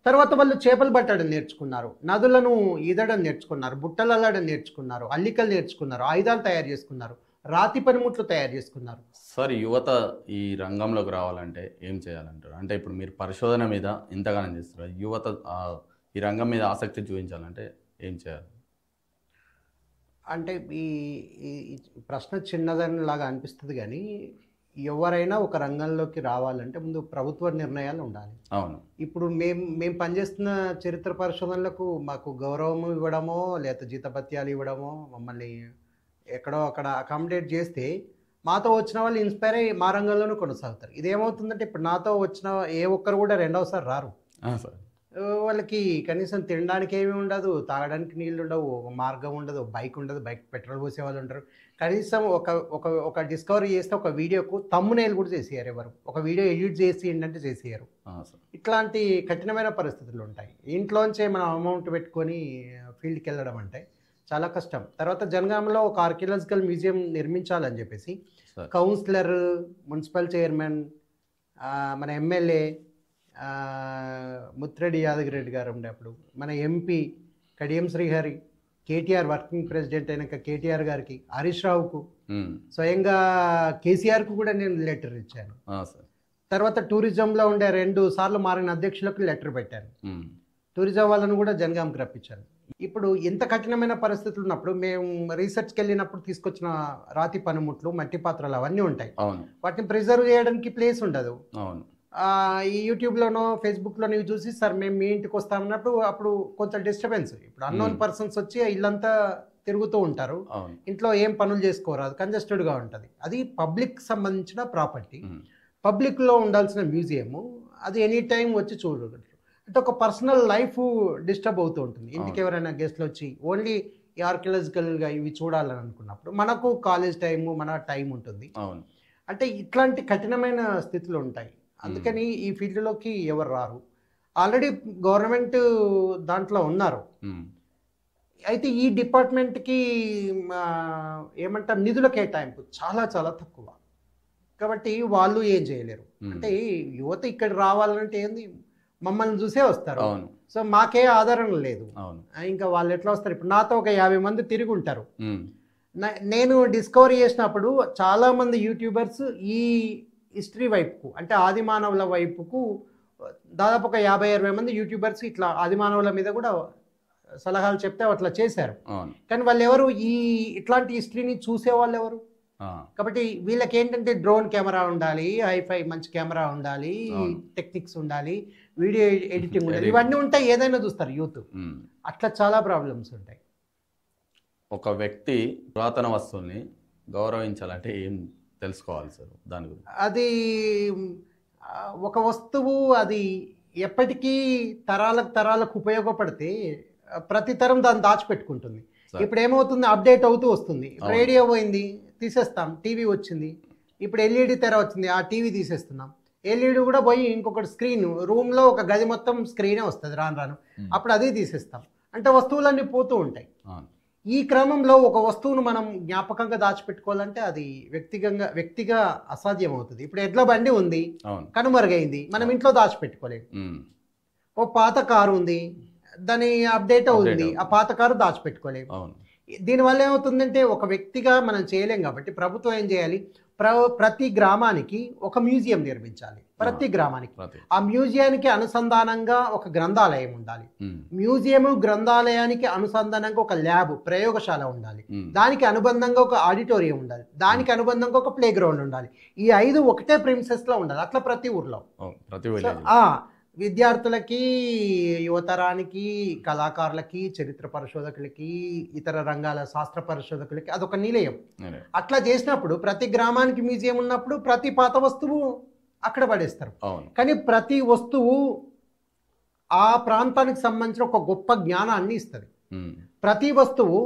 తర్వాత వాళ్ళు చేపలు పట్టడం నేర్చుకున్నారు, నదులను ఈదడం నేర్చుకున్నారు, బుట్టలు అల్లడం నేర్చుకున్నారు, అల్లికలు నేర్చుకున్నారు, ఆయుధాలు తయారు చేసుకున్నారు, రాతి పనిముట్లు తయారు చేసుకున్నారు. సార్, యువత ఈ రంగంలోకి రావాలంటే ఏం చేయాలంటారు? అంటే ఇప్పుడు మీరు పరిశోధన మీద ఇంతగానం చేస్తారు, యువత ఈ రంగం మీద ఆసక్తి చూపించాలంటే ఏం చేయాలి? అంటే ఈ ప్రశ్న చిన్నదని లాగా అనిపిస్తుంది, కానీ ఎవరైనా ఒక రంగంలోకి రావాలంటే ముందు ప్రభుత్వ నిర్ణయాలు ఉండాలి. అవును. ఇప్పుడు మేము పనిచేస్తున్న చరిత్ర పరిశోధనలకు మాకు గౌరవం ఇవ్వడమో లేకపోతే జీతభత్యాలు ఇవ్వడమో, మమ్మల్ని ఎక్కడో అక్కడ అకామిడేట్ చేస్తే మాతో వచ్చిన వాళ్ళు ఇన్స్పైర్ అయ్యి మా రంగంలోనూ కొనసాగుతారు. ఇదేమవుతుందంటే ఇప్పుడు నాతో వచ్చిన ఏ ఒక్కరు కూడా రెండవసారి రారు. సార్, వాళ్ళకి కనీసం తినడానికి ఏమీ ఉండదు, తాగడానికి నీళ్ళు ఉండవు, మార్గం ఉండదు, బైక్ ఉండదు, బైక్ పెట్రోల్ పోసే వాళ్ళు ఉంటారు. కనీసం ఒక డిస్కవరీ చేస్తే ఒక వీడియోకు తమ్మునేలు కూడా చేసేయారు. ఎవరు ఒక వీడియో ఎడిట్ చేసి ఏంటంటే చేసేయారు. ఇట్లాంటి కఠినమైన పరిస్థితులు ఉంటాయి. ఇంట్లోంచే మనం అమౌంట్ పెట్టుకొని ఫీల్డ్కి వెళ్ళడం అంటే చాలా కష్టం. తర్వాత జనగామలో ఒక ఆర్కియలాజికల్ మ్యూజియం నిర్మించాలని చెప్పేసి కౌన్సిలర్, మున్సిపల్ చైర్మన్, మన ఎమ్మెల్యే ముత్రెడ్డి యాదగిరెడ్డి గారు ఉండే అప్పుడు, మన MP Kadiyam Srihari, KTR working president అయినాక కేటీఆర్ గారికి, హరీష్ రావుకు, స్వయంగా కేసీఆర్కు కూడా నేను లెటర్ ఇచ్చాను. తర్వాత టూరిజంలో ఉండే 2 సార్లు మారిన అధ్యక్షులకు లెటర్ పెట్టాను. టూరిజం వాళ్ళను కూడా జనగాంకి రప్పించాను. ఇప్పుడు ఎంత కఠినమైన పరిస్థితులు ఉన్నప్పుడు మేము రీసెర్చ్కి వెళ్ళినప్పుడు తీసుకొచ్చిన రాతి పనిముట్లు, మట్టి పాత్రలు అవన్నీ ఉంటాయి. వాటిని ప్రిజర్వ్ చేయడానికి ప్లేస్ ఉండదు. ఈ యూట్యూబ్లోనో ఫేస్బుక్లోనో ఇవి చూసి సార్ మేము మీ ఇంటికి వస్తామన్నప్పుడు అప్పుడు కొంచెం డిస్టర్బెన్స్. ఇప్పుడు అన్నోన్ పర్సన్స్ వచ్చి ఇల్లంతా తిరుగుతూ ఉంటారు, ఇంట్లో ఏం పనులు చేసుకోరాదు, కంజెస్టెడ్గా ఉంటుంది. అది పబ్లిక్ సంబంధించిన ప్రాపర్టీ, పబ్లిక్లో ఉండాల్సిన మ్యూజియము, అది ఎనీ టైం వచ్చి చూడగలరు. అంటే ఒక పర్సనల్ లైఫ్ డిస్టర్బ్ అవుతూ ఉంటుంది. ఇంటికి ఎవరైనా గెస్ట్లు వచ్చి ఓన్లీ ఈ ఆర్కియలాజికల్గా ఇవి చూడాలని అనుకున్నప్పుడు మనకు కాలేజ్ టైము మన టైం ఉంటుంది. అవును. అంటే ఇట్లాంటి కఠినమైన స్థితులు ఉంటాయి. అందుకని ఈ ఫీల్డ్లోకి ఎవరు రారు. ఆల్రెడీ గవర్నమెంట్ దాంట్లో ఉన్నారు. అయితే ఈ డిపార్ట్మెంట్కి ఏమంటారు నిధుల కేటాయింపు చాలా చాలా తక్కువ. కాబట్టి వాళ్ళు ఏం చేయలేరు. అంటే యువత ఇక్కడ రావాలంటే ఏంది మమ్మల్ని చూసే వస్తారు. అవును. సో మాకే ఆదరణ లేదు. అవును. ఇంకా వాళ్ళు ఎట్లా వస్తారు? ఇప్పుడు నాతో ఒక 50 మంది తిరిగి ఉంటారు. నేను డిస్కవరీ చేసినప్పుడు చాలామంది యూట్యూబర్స్ ఈ హిస్టరీ వైపుకు అంటే ఆదిమానవుల వైపుకు దాదాపు ఒక 50-60 మంది యూట్యూబర్స్ ఇట్లా ఆదిమానవుల మీద కూడా సలహాలు చెప్తే అట్లా చేశారు. కానీ వాళ్ళు ఎవరు ఇట్లాంటి హిస్టరీని చూసే వాళ్ళు ఎవరు? కాబట్టి వీళ్ళకి ఏంటంటే డ్రోన్ కెమెరా ఉండాలి, హైఫై మంచి కెమెరా ఉండాలి, టెక్నిక్స్ ఉండాలి, వీడియో ఎడిటింగ్ ఉండాలి, ఇవన్నీ ఉంటాయి. ఏదైనా చూస్తారు యూత్. అట్లా చాలా ప్రాబ్లమ్స్ ఉంటాయి. ఒక వ్యక్తి పురాతన వస్తువుల్ని గౌరవించాలంటే ఏం తెలుసుకోవాలి సార్ దాని గురించి? అది ఒక వస్తువు అది ఎప్పటికీ తరాలకు ఉపయోగపడితే ప్రతి తరం దాన్ని దాచిపెట్టుకుంటుంది. ఇప్పుడు ఏమవుతుంది? అప్డేట్ అవుతూ వస్తుంది. రేడియో పోయింది, తీసేస్తాం. టీవీ వచ్చింది, ఇప్పుడు ఎల్ఈడి తెర వచ్చింది, ఆ టీవీ తీసేస్తున్నాం. ఎల్ఈడి కూడా పోయి ఇంకొకటి స్క్రీన్, రూమ్లో ఒక గది మొత్తం స్క్రీనే వస్తుంది రాను రాను, అప్పుడు అది తీసేస్తాం. అంటే వస్తువులన్నీ పోతూ ఉంటాయి. ఈ క్రమంలో ఒక వస్తువును మనం జ్ఞాపకంగా దాచిపెట్టుకోవాలంటే అది వ్యక్తిగా అసాధ్యం అవుతుంది. ఇప్పుడు ఎడ్ల బండి ఉంది, కనుమరుగైంది, మనం ఇంట్లో దాచిపెట్టుకోలేము. ఓ పాత కారు ఉంది, దాని అప్డేట్ అవుతుంది, ఆ పాత కారు దాచిపెట్టుకోలేము. దీనివల్ల ఏమవుతుందంటే ఒక వ్యక్తిగా మనం చేయలేం. కాబట్టి ప్రభుత్వం ఏం చేయాలి? ప్రతి గ్రామానికి ఒక మ్యూజియం నిర్మించాలి. ప్రతి గ్రామానికి ఆ మ్యూజియానికి అనుసంధానంగా ఒక గ్రంథాలయం ఉండాలి. మ్యూజియం గ్రంథాలయానికి అనుసంధానంగా ఒక ల్యాబ్ ప్రయోగశాల ఉండాలి. దానికి అనుబంధంగా ఒక ఆడిటోరియం ఉండాలి. దానికి అనుబంధంగా ఒక ప్లే గ్రౌండ్ ఉండాలి. ఈ 5 ఒకటే ప్రిమిసెస్ లో ఉండాలి. అట్లా ప్రతి ఊర్లో విద్యార్థులకి, యువతరానికి, కళాకారులకి, చరిత్ర పరిశోధకులకి, ఇతర రంగాల శాస్త్ర పరిశోధకులకి అదొక నిలయం. అట్లా చేసినప్పుడు ప్రతి గ్రామానికి మ్యూజియం ఉన్నప్పుడు ప్రతి పాత వస్తువు అక్కడ పడేస్తారు. కానీ ప్రతి వస్తువు ఆ ప్రాంతానికి సంబంధించిన ఒక గొప్ప జ్ఞానాన్ని ఇస్తుంది. ప్రతి వస్తువు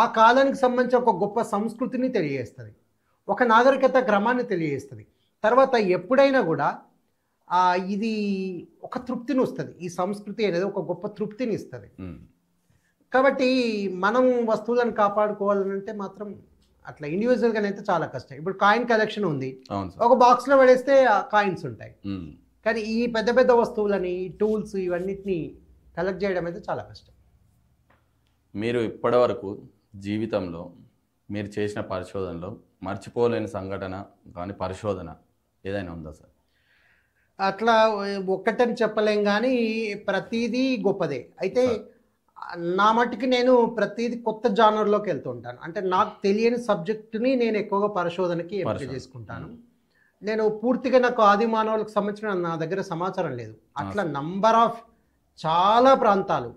ఆ కాలానికి సంబంధించిన ఒక గొప్ప సంస్కృతిని తెలియజేస్తుంది, ఒక నాగరికత క్రమాన్ని తెలియజేస్తుంది. తర్వాత ఎప్పుడైనా కూడా ఇది ఒక తృప్తిని వస్తుంది. ఈ సంస్కృతి అనేది ఒక గొప్ప తృప్తిని ఇస్తుంది. కాబట్టి మనం వస్తువులను కాపాడుకోవాలంటే మాత్రం అట్లా ఇండివిజువల్గానైతే చాలా కష్టం. ఇప్పుడు కాయిన్ కలెక్షన్ ఉంది, ఒక బాక్స్లో పడేస్తే కాయిన్స్ ఉంటాయి. కానీ ఈ పెద్ద పెద్ద వస్తువులని, టూల్స్, ఇవన్నిటిని కలెక్ట్ చేయడం అయితే చాలా కష్టం. మీరు ఇప్పటివరకు జీవితంలో మీరు చేసిన పరిశోధనలో మర్చిపోలేని సంఘటన కానీ పరిశోధన ఏదైనా ఉందా సార్? అట్లా ఒక్కటని చెప్పలేం, కానీ ప్రతిదీ గొప్పదే. అయితే నా మట్టుకి నేను ప్రతిదీ కొత్త జానర్లోకి వెళ్తూ ఉంటాను. అంటే నాకు తెలియని సబ్జెక్టుని నేను ఎక్కువగా పరిశోధనకి ఎంపిక చేసుకుంటాను. నేను పూర్తిగా నాకు ఆది మానవులకు సంబంధించిన నా దగ్గర సమాచారం లేదు. అట్లా నంబర్ ఆఫ్ చాలా ప్రాంతాలు,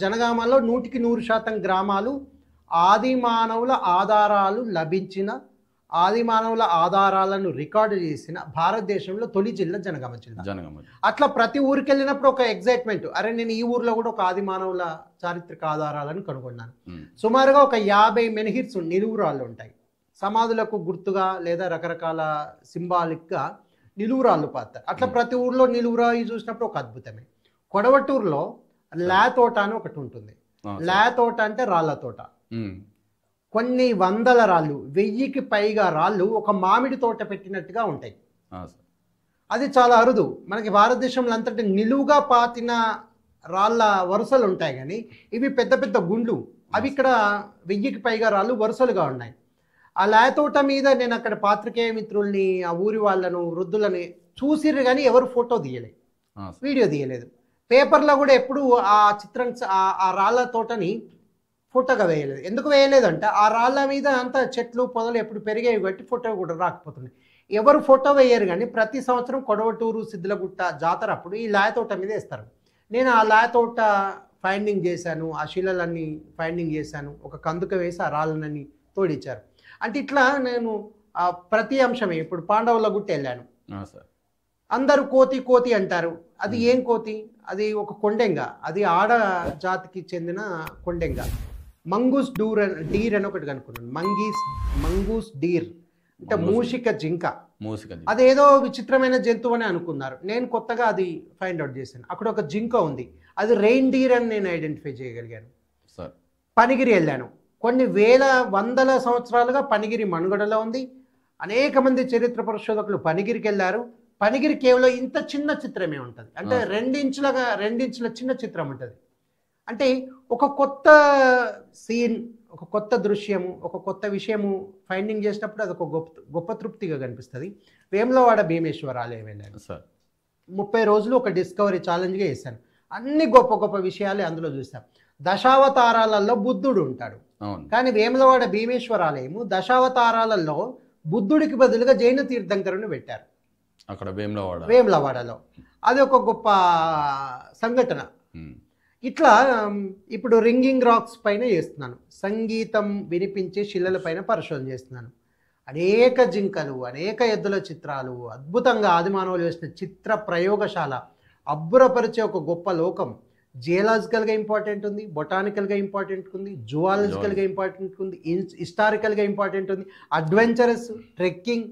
జనగామలో 100% గ్రామాలు ఆది మానవుల ఆధారాలు లభించిన, ఆది మానవుల ఆధారాలను రికార్డు చేసిన భారతదేశంలో తొలి జిల్లా జనగామ జిల్లా. అట్లా ప్రతి ఊరికి వెళ్ళినప్పుడు ఒక ఎగ్జైట్మెంట్, అరే నేను ఈ ఊర్లో కూడా ఒక ఆది మానవుల చారిత్రక ఆధారాలను కనుగొన్నాను. సుమారుగా ఒక 50 మెన్హిర్స్ నిలువురాళ్ళు ఉంటాయి. సమాధులకు గుర్తుగా లేదా రకరకాల సింబాలిక్గా నిలువురాళ్ళు పాతారు. అట్లా ప్రతి ఊర్లో నిలువురాయి చూసినప్పుడు ఒక అద్భుతమే. కొడవటూరులో లా తోట అని ఒకటి ఉంటుంది. లా తోట అంటే రాళ్ల తోట. కొన్ని వందల రాళ్ళు, 1000కి పైగా రాళ్ళు ఒక మామిడి తోట పెట్టినట్టుగా ఉంటాయి. అది చాలా అరుదు. మనకి భారతదేశంలో అంతటి నిలువుగా పాతిన రాళ్ళ వరుసలు ఉంటాయి, కానీ ఇవి పెద్ద పెద్ద గుండ్లు. అవి ఇక్కడ 1000కి పైగా రాళ్ళు వరుసలుగా ఉన్నాయి. ఆ లా తోట మీద నేను అక్కడ పాత్రికేయ మిత్రుల్ని, ఆ ఊరి వాళ్ళను, వృద్ధులని చూసిర్రు, కానీ ఎవరు ఫోటో తీయలేదు, వీడియో తీయలేదు. పేపర్లో కూడా ఎప్పుడు ఆ చిత్రం, ఆ రాళ్ళ తోటని ఫోటోగా వేయలేదు. ఎందుకు వేయలేదంటే ఆ రాళ్ళ మీద అంతా చెట్లు పొదలు ఎప్పుడు పెరిగేవి కాబట్టి ఫోటో కూడా రాకపోతుంది. ఎవరు ఫోటో వేయరు, కానీ ప్రతి సంవత్సరం కొడవటూరు సిద్ధలగుట్ట జాతర అప్పుడు ఈ లా తోట మీద వేస్తారు. నేను ఆ లా తోట ఫైండింగ్ చేశాను, ఆ శిలలన్నీ ఫైండింగ్ చేశాను, ఒక కందుక వేసి ఆ రాళ్ళని తోడిచ్చారు. అంటే ఇట్లా నేను ప్రతి అంశమే. ఇప్పుడు పాండవుల గుట్ట వెళ్ళాను, అందరూ కోతి కోతి అంటారు, అది ఏం కోతి? అది ఒక కొండెంగ. అది ఆడ జాతికి చెందిన కొండెంగ. మంగూస్ డీర్ అని ఒకటి కనుక్కున్నాను. మంగూస్ డీర్ అంటే మూషిక జింక. అదేదో విచిత్రమైన జంతువు అని అనుకున్నారు. నేను కొత్తగా అది ఫైండ్ అవుట్ చేశాను. అక్కడ ఒక జింక ఉంది, అది రెయిన్ డీర్ అని నేను ఐడెంటిఫై చేయగలిగాను. పనిగిరి వెళ్ళాను. కొన్ని వందల సంవత్సరాలుగా పనిగిరి మనుగడలో ఉంది. అనేక మంది చరిత్ర పరిశోధకులు పనిగిరికి వెళ్ళారు. పనిగిరి కేవలం ఇంత చిన్న చిత్రమే ఉంటుంది, అంటే 2 ఇంచుల చిన్న చిత్రం ఉంటుంది. అంటే ఒక కొత్త సీన్, ఒక కొత్త దృశ్యము, ఒక కొత్త విషయము ఫైండింగ్ చేసినప్పుడు అది ఒక గొప్ప తృప్తిగా కనిపిస్తుంది. వేములవాడ భీమేశ్వర ఆలయం వెళ్ళాను. 30 రోజులు ఒక డిస్కవరీ ఛాలెంజ్గా చేశాను. అన్ని గొప్ప గొప్ప విషయాలు అందులో చూసాం. దశావతారాలలో బుద్ధుడు ఉంటాడు, కానీ వేములవాడ భీమేశ్వర ఆలయము దశావతారాలలో బుద్ధుడికి బదులుగా జైన తీర్థంకరుని పెట్టారు అక్కడ వేములవాడలో. అది ఒక గొప్ప సంఘటన. ఇట్లా ఇప్పుడు రింగింగ్ రాక్స్ పైన చేస్తున్నాను, సంగీతం వినిపించే శిలల పైన పరిశోధన చేస్తున్నాను. అనేక జింకలు, అనేక ఎద్దుల చిత్రాలు, అద్భుతంగా ఆదిమానవులు వేసిన చిత్ర ప్రయోగశాల, అబ్బురపరిచే ఒక గొప్ప లోకం. జియోలాజికల్గా ఇంపార్టెంట్ ఉంది, బొటానికల్గా ఇంపార్టెంట్ ఉంది, జువాలజికల్గా ఇంపార్టెంట్ ఉంది, హిస్టారికల్గా ఇంపార్టెంట్ ఉంది, అడ్వెంచరస్, ట్రెక్కింగ్,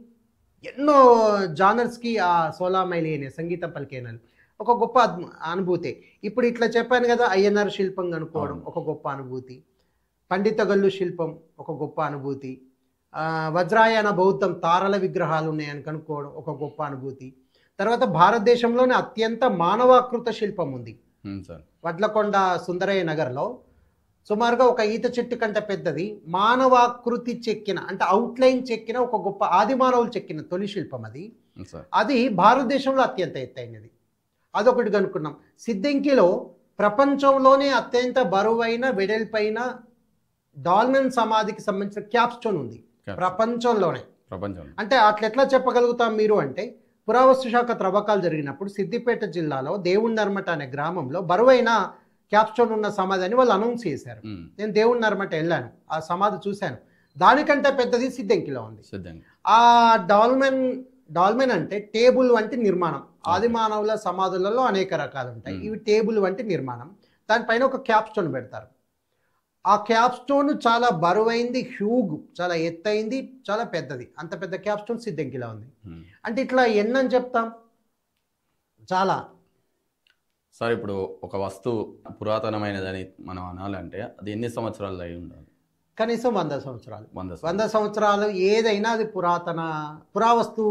ఎన్నో జానర్స్కి ఆ 16 మైల్ అయిన సంగీతం పలికేనాలు ఒక గొప్ప అనుభూతి. ఇప్పుడు ఇట్లా చెప్పాను కదా, అయ్యనార్ శిల్పం కనుక్కోవడం ఒక గొప్ప అనుభూతి, పండితగల్లు శిల్పం ఒక గొప్ప అనుభూతి, వజ్రాయన బౌద్ధం తారల విగ్రహాలు ఉన్నాయని కనుక్కోవడం ఒక గొప్ప అనుభూతి. తర్వాత భారతదేశంలోనే అత్యంత మానవాకృత శిల్పం ఉంది వడ్లకొండ సుందరయ్య నగర్లో. సుమారుగా ఒక ఈత చెట్టు కంటే పెద్దది, మానవాకృతి చెక్కిన, అంటే అవుట్లైన్ చెక్కిన ఒక గొప్ప ఆది మానవులు చెక్కిన తొలి శిల్పం అది. అది భారతదేశంలో అత్యంత ఎత్తైనది. అదొకటి కనుక్కున్నాం. సిద్దంకిలో ప్రపంచంలోనే అత్యంత బరువైన వెడల్పైన డాల్మెన్ సమాధికి సంబంధించిన క్యాప్ స్టోన్ ఉంది ప్రపంచంలోనే. అంటే అట్లెట్లా చెప్పగలుగుతాం మీరు అంటే, పురావస్తు శాఖ త్రవ్వకాలు జరిగినప్పుడు సిద్దిపేట జిల్లాలో దేవుణ్ణి నర్మట అనే గ్రామంలో బరువైన క్యాప్స్టోన్ ఉన్న సమాధి అని వాళ్ళు అనౌన్స్ చేశారు. నేను దేవుణ్ణి నర్మట వెళ్ళాను, ఆ సమాధి చూశాను. దానికంటే పెద్దది సిద్దంకిలో ఉంది. ఆ డాల్మెన్ అంటే టేబుల్ వంటి నిర్మాణం. ఆది మానవుల సమాధులలో అనేక రకాలు ఉంటాయి, ఇవి టేబుల్ వంటి నిర్మాణం. దానిపైన ఒక క్యాప్స్టోన్ పెడతారు. ఆ క్యాప్స్టోన్ చాలా బరువైంది, హ్యూగ్, చాలా ఎత్తైంది, చాలా పెద్దది. అంత పెద్ద క్యాప్స్టోన్ సిద్దంకిలో ఉంది. అంటే ఇట్లా ఎన్నని చెప్తాం, చాలా. సార్, ఇప్పుడు ఒక వస్తువు పురాతనమైనదని మనం అనాలంటే అది ఎన్ని సంవత్సరాలు అయి ఉండాలి? కనీసం 100 సంవత్సరాలు. 100 సంవత్సరాలు ఏదైనా అది పురావస్తు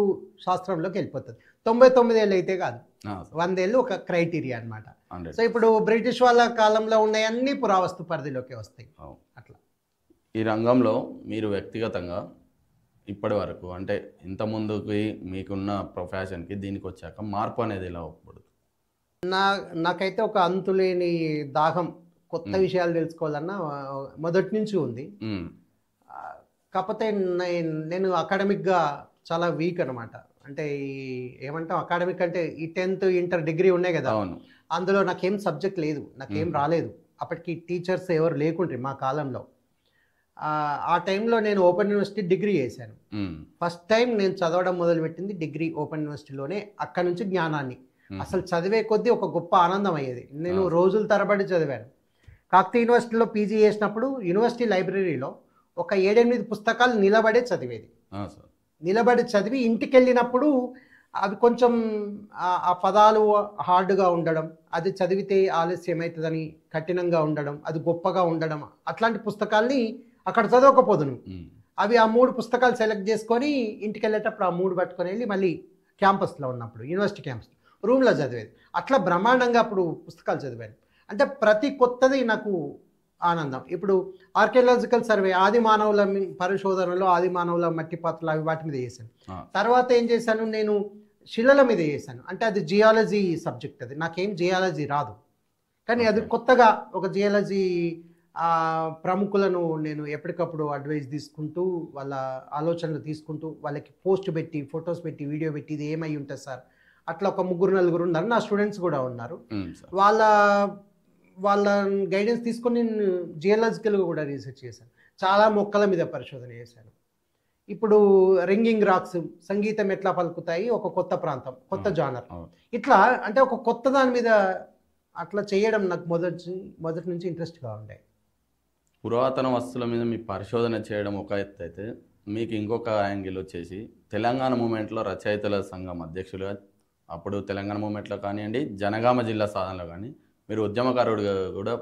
శాస్త్రంలోకి వెళ్ళిపోతుంది. 99 ఏళ్ళు అయితే కాదు, 100 ఏళ్ళు ఒక క్రైటీరియా అనమాట. సో ఇప్పుడు బ్రిటిష్ వాళ్ళ కాలంలో ఉన్నాయన్నీ పురావస్తు పరిధిలోకి వస్తాయి. అట్లా ఈ రంగంలో మీరు వ్యక్తిగతంగా ఇప్పటి వరకు, అంటే ఇంత ముందుకి మీకున్న ప్రొఫెషన్కి దీనికి వచ్చాక మార్పు అనేది ఎలా పడుతుంది? నాకైతే ఒక అంతులేని దాహం, కొత్త విషయాలు తెలుసుకోవాలన్నా మొదటి నుంచి ఉంది. కాకపోతే నేను అకాడమిక్గా చాలా వీక్ అనమాట. అంటే ఏమంటాం, అకాడమిక్ అంటే ఈ 10th ఇంటర్ డిగ్రీ ఉన్నాయి కదా, అందులో నాకేం సబ్జెక్ట్ లేదు, నాకేం రాలేదు. అప్పటికి టీచర్స్ ఎవరు లేకుండ్రి మా కాలంలో. ఆ టైంలో నేను ఓపెన్ యూనివర్సిటీ డిగ్రీ చేశాను. ఫస్ట్ టైం నేను చదవడం మొదలుపెట్టింది డిగ్రీ ఓపెన్ యూనివర్సిటీలోనే. అక్కడ నుంచి జ్ఞానాన్ని అసలు చదివే కొద్దీ ఒక గొప్ప ఆనందం అయ్యేది. నేను రోజుల తరబడి చదివాను. కాకతీయ యూనివర్సిటీలో పీజీ చేసినప్పుడు యూనివర్సిటీ లైబ్రరీలో ఒక 7-8 పుస్తకాలు నిలబడే చదివేది. నిలబడి చదివి ఇంటికి వెళ్ళినప్పుడు అవి కొంచెం ఆ పదాలు హార్డ్గా ఉండడం, అది చదివితే ఆలస్యం అవుతుందని కఠినంగా ఉండడం, అది గొప్పగా ఉండడం, అట్లాంటి పుస్తకాల్ని అక్కడ చదవకపోదును. అవి ఆ 3 పుస్తకాలు సెలెక్ట్ చేసుకొని ఇంటికి వెళ్ళేటప్పుడు ఆ 3 పట్టుకొని వెళ్ళి మళ్ళీ క్యాంపస్లో ఉన్నప్పుడు యూనివర్సిటీ క్యాంపస్ రూమ్లో చదివేది. అట్లా బ్రహ్మాండంగా అప్పుడు పుస్తకాలు చదివాను. అంటే ప్రతి కొత్తది నాకు ఆనందం. ఇప్పుడు ఆర్కియాలజికల్ సర్వే, ఆది మానవుల పరిశోధనలో ఆది మానవుల మట్టి పాత్రలు అవి వాటి మీద చేశాను. తర్వాత ఏం చేశాను, నేను శిలల మీద చేశాను. అంటే అది జియాలజీ సబ్జెక్ట్, అది నాకేం జియాలజీ రాదు, కానీ అది కొత్తగా ఒక జియాలజీ ప్రముఖులను నేను ఎప్పటికప్పుడు అడ్వైజ్ తీసుకుంటూ, వాళ్ళ ఆలోచనలు తీసుకుంటూ, వాళ్ళకి పోస్ట్ పెట్టి, ఫొటోస్ పెట్టి, వీడియో పెట్టి, ఇది ఏమై ఉంటుంది సార్, అట్లా ఒక 3-4 ఉన్నారు. నా స్టూడెంట్స్ కూడా ఉన్నారు. వాళ్ళ గైడెన్స్ తీసుకొని నేను జియోలాజికల్గా కూడా రీసెర్చ్ చేశాను. చాలా మొక్కల మీద పరిశోధన చేశాను. ఇప్పుడు రింగింగ్ రాక్స్, సంగీతం ఎట్లా పలుకుతాయి, ఒక కొత్త ప్రాంతం, కొత్త జానర్. అవును. ఇట్లా అంటే ఒక కొత్త దాని మీద అట్లా చేయడం నాకు మొదటి నుంచి ఇంట్రెస్ట్గా ఉండే. పురాతన వస్తువుల మీద మీ పరిశోధన చేయడం ఒక ఎత్తు అయితే, మీకు ఇంకొక యాంగిల్ వచ్చేసి తెలంగాణ మూమెంట్లో రచయితల సంఘం అధ్యక్షులుగా, అప్పుడు తెలంగాణ మూమెంట్లో కానివ్వండి, జనగామ జిల్లా సాధనలో కానీ మీరు ఉద్యమకారుడిగా కూడా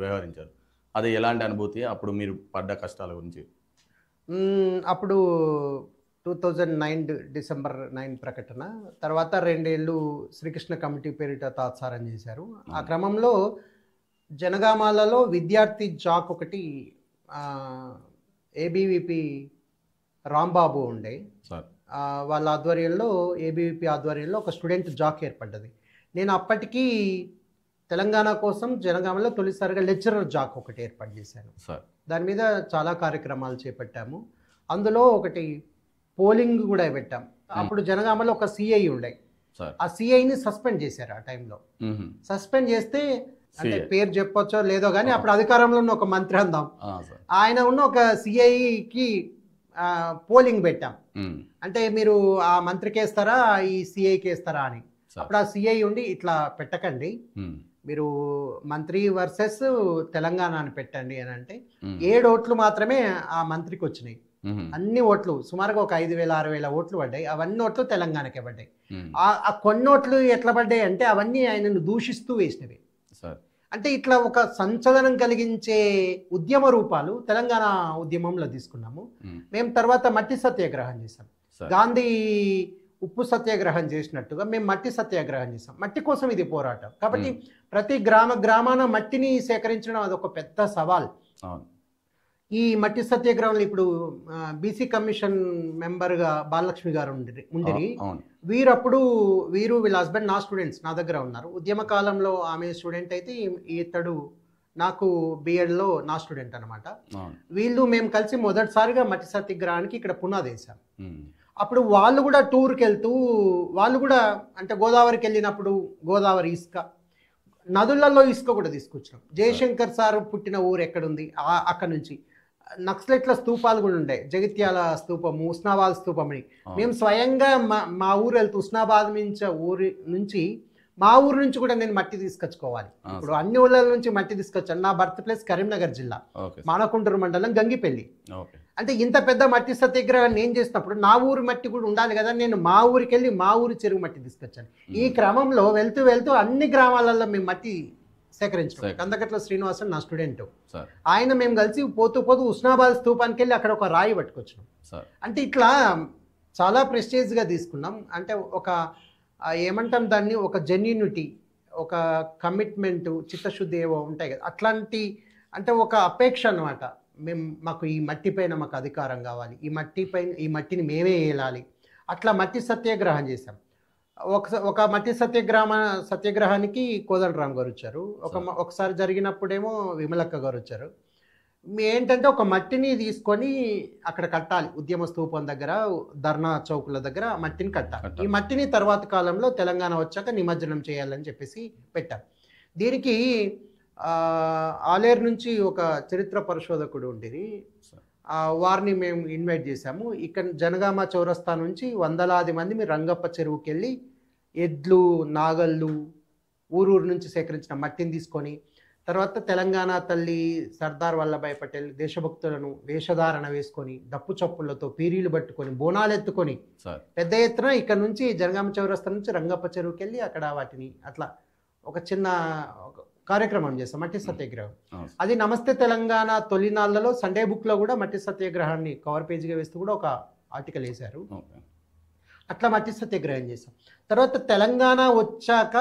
వ్యవహరించారు. అది ఎలాంటి అనుభూతి? అప్పుడు మీరు పడ్డ కష్టాల గురించి. అప్పుడు 2009 డిసెంబర్ 9 ప్రకటన తర్వాత 2 ఏళ్ళు శ్రీకృష్ణ కమిటీ పేరిట తాత్సారం చేశారు. ఆ క్రమంలో జనగామాలలో విద్యార్థి జాక్ ఒకటి ఏబీవీపీ రాంబాబు ఉండే, వాళ్ళ ఆధ్వర్యంలో, ఏబీవీపీ ఆధ్వర్యంలో ఒక స్టూడెంట్ జాక్ ఏర్పడ్డది. నేను అప్పటికీ తెలంగాణ కోసం జనగామలో తొలిసారిగా లెక్చరర్ జాక్ ఒకటి ఏర్పాటు చేశాను. దాని మీద చాలా కార్యక్రమాలు చేపట్టాము. అందులో ఒకటి పోలింగ్ కూడా పెట్టాం. అప్పుడు జనగామలో ఒక సిఐ ఉండే, ఆ సిఐని సస్పెండ్ చేశారు. ఆ టైంలో సస్పెండ్ చేస్తే, అంటే పేరు చెప్పొచ్చో లేదో కానీ అప్పుడు అధికారంలో ఉన్న ఒక మంత్రి అందాం, ఆయన ఉన్న ఒక సిఐకి పోలింగ్ పెట్టాం. అంటే మీరు ఆ మంత్రికి వేస్తారా, ఈ సిఐకి వేస్తారా అని. అప్పుడు ఆ సిఐ ఉండి ఇట్లా పెట్టకండి, మీరు మంత్రి వర్సెస్ తెలంగాణ అని పెట్టండి అని అంటే 7 ఓట్లు మాత్రమే ఆ మంత్రికి వచ్చినాయి. అన్ని ఓట్లు సుమారుగా ఒక 5,000-6,000 ఓట్లు పడ్డాయి. అవన్నీ ఓట్లు తెలంగాణకే పడ్డాయి. ఆ కొన్ని ఓట్లు ఎట్లా పడ్డాయి అంటే అవన్నీ ఆయనను దూషిస్తూ వేసినవి. అంటే ఇట్లా ఒక సంచలనం కలిగించే ఉద్యమ రూపాలు తెలంగాణ ఉద్యమంలో తీసుకున్నాము. మేము తర్వాత మట్టి సత్యాగ్రహం చేసాం. గాంధీ ఉప్పు సత్యాగ్రహం చేసినట్టుగా మేము మట్టి సత్యాగ్రహం చేసాం. మట్టి కోసం ఇది పోరాటం కాబట్టి ప్రతి గ్రామాన మట్టిని సేకరించడం అదొక పెద్ద సవాల్. ఈ మట్టి సత్యాగ్రహంలో ఇప్పుడు బీసీ కమిషన్ మెంబర్గా బాలలక్ష్మి గారు ఉండిరి. వీరు వీళ్ళ హస్బెండ్ నా స్టూడెంట్స్ నా దగ్గర ఉన్నారు. ఉద్యమ కాలంలో ఆమె స్టూడెంట్ అయితే ఇతడు నాకు బిఎడ్లో నా స్టూడెంట్ అనమాట. వీళ్ళు మేము కలిసి మొదటిసారిగా మట్టి సత్యాగ్రహానికి ఇక్కడ పునాది వేసాం. అప్పుడు వాళ్ళు కూడా టూర్కి వెళ్తూ, వాళ్ళు కూడా అంటే గోదావరికి వెళ్ళినప్పుడు గోదావరి ఇసుక, నదులలో ఇసుక కూడా తీసుకొచ్చాం. జయశంకర్ సార్ పుట్టిన ఊరు ఎక్కడుంది, అక్కడ నుంచి నక్సలెట్ల స్తూపాలు కూడా ఉండే, జగిత్యాల స్తూపము, ఉస్నాబాద్ స్తూపం అని. మేము స్వయంగా మా ఊరు వెళ్తూ ఉస్నాబాద్ నుంచి మా ఊరు నుంచి కూడా నేను మట్టి తీసుకొచ్చుకోవాలి. ఇప్పుడు అన్ని ఊళ్ళ నుంచి మట్టి తీసుకొచ్చాను. నా బర్త్ ప్లేస్ కరీంనగర్ జిల్లా, మానకొండూరు మండలం, గంగిపల్లి. అంటే ఇంత పెద్ద మట్టి సత్యాగ్రహాన్ని నేను చేసినప్పుడు నా ఊరు మట్టి కూడా ఉండాలి కదా. నేను మా ఊరికి వెళ్ళి మా ఊరి చెరువు మట్టి తీసుకొచ్చాను. ఈ క్రమంలో వెళ్తూ అన్ని గ్రామాలలో మేము మట్టి సేకరించాం. కందకట్ల శ్రీనివాసన్ నా స్టూడెంట్, ఆయన మేము కలిసి పోతూ ఉస్నాబాద్ స్తూపానికి వెళ్ళి అక్కడ ఒక రాయి పట్టుకొచ్చినాం. అంటే ఇట్లా చాలా ప్రెస్టేజ్గా తీసుకున్నాం. అంటే ఒక ఏమంటాం దాన్ని, ఒక జెన్యూనిటీ, ఒక కమిట్మెంట్, చిత్తశుద్ధి ఏవో ఉంటాయి కదా, అట్లాంటి అంటే ఒక అపేక్ష అనమాట. మాకు ఈ మట్టి పైన మాకు అధికారం కావాలి, ఈ మట్టిని మేమే ఏలాలి. అట్లా మట్టి సత్యాగ్రహం చేశాం. ఒక మట్టి సత్యాగ్రహానికి కోదండరామ్ గారు వచ్చారు. ఒకసారి జరిగినప్పుడేమో విమలక్క గారు వచ్చారు. ఏంటంటే ఒక మట్టిని తీసుకొని అక్కడ కట్టాలి, ఉద్యమ స్తూపం దగ్గర, ధర్నా చౌకుల దగ్గర మట్టిని కట్టాలి. ఈ మట్టిని తర్వాత కాలంలో తెలంగాణ వచ్చాక నిమజ్జనం చేయాలని చెప్పేసి పెట్టారు. దీనికి ఆలేరు నుంచి ఒక చరిత్ర పరిశోధకుడు ఉండేది, వారిని మేము ఇన్వైట్ చేశాము. ఇక్కడ జనగామ చౌరస్తా నుంచి వందలాది మంది మీరు రంగప్ప చెరువుకి వెళ్ళి ఎడ్లు, నాగళ్ళు, ఊరు నుంచి సేకరించిన మట్టిని తీసుకొని, తర్వాత తెలంగాణ తల్లి సర్దార్ వల్లభాయ్ పటేల్ దేశభక్తులను వేషధారణ వేసుకొని, డప్పు చప్పులతో పీరీలు పట్టుకొని, బోనాలు ఎత్తుకొని పెద్ద ఎత్తున ఇక్కడ నుంచి జనగామ చౌరస్తా నుంచి రంగప్ప చెరువుకి వెళ్ళి అక్కడ వాటిని అట్లా ఒక చిన్న కార్యక్రమం చేస్తాం, మట్టి సత్యాగ్రహం. అది నమస్తే తెలంగాణ తొలినాళ్లలో సండే బుక్లో కూడా మట్టి సత్యాగ్రహాన్ని కవర్ పేజీగా వేస్తూ కూడా ఒక ఆర్టికల్ వేశారు. అట్లా మట్టి సత్యాగ్రహం చేస్తాం. తర్వాత తెలంగాణ వచ్చాక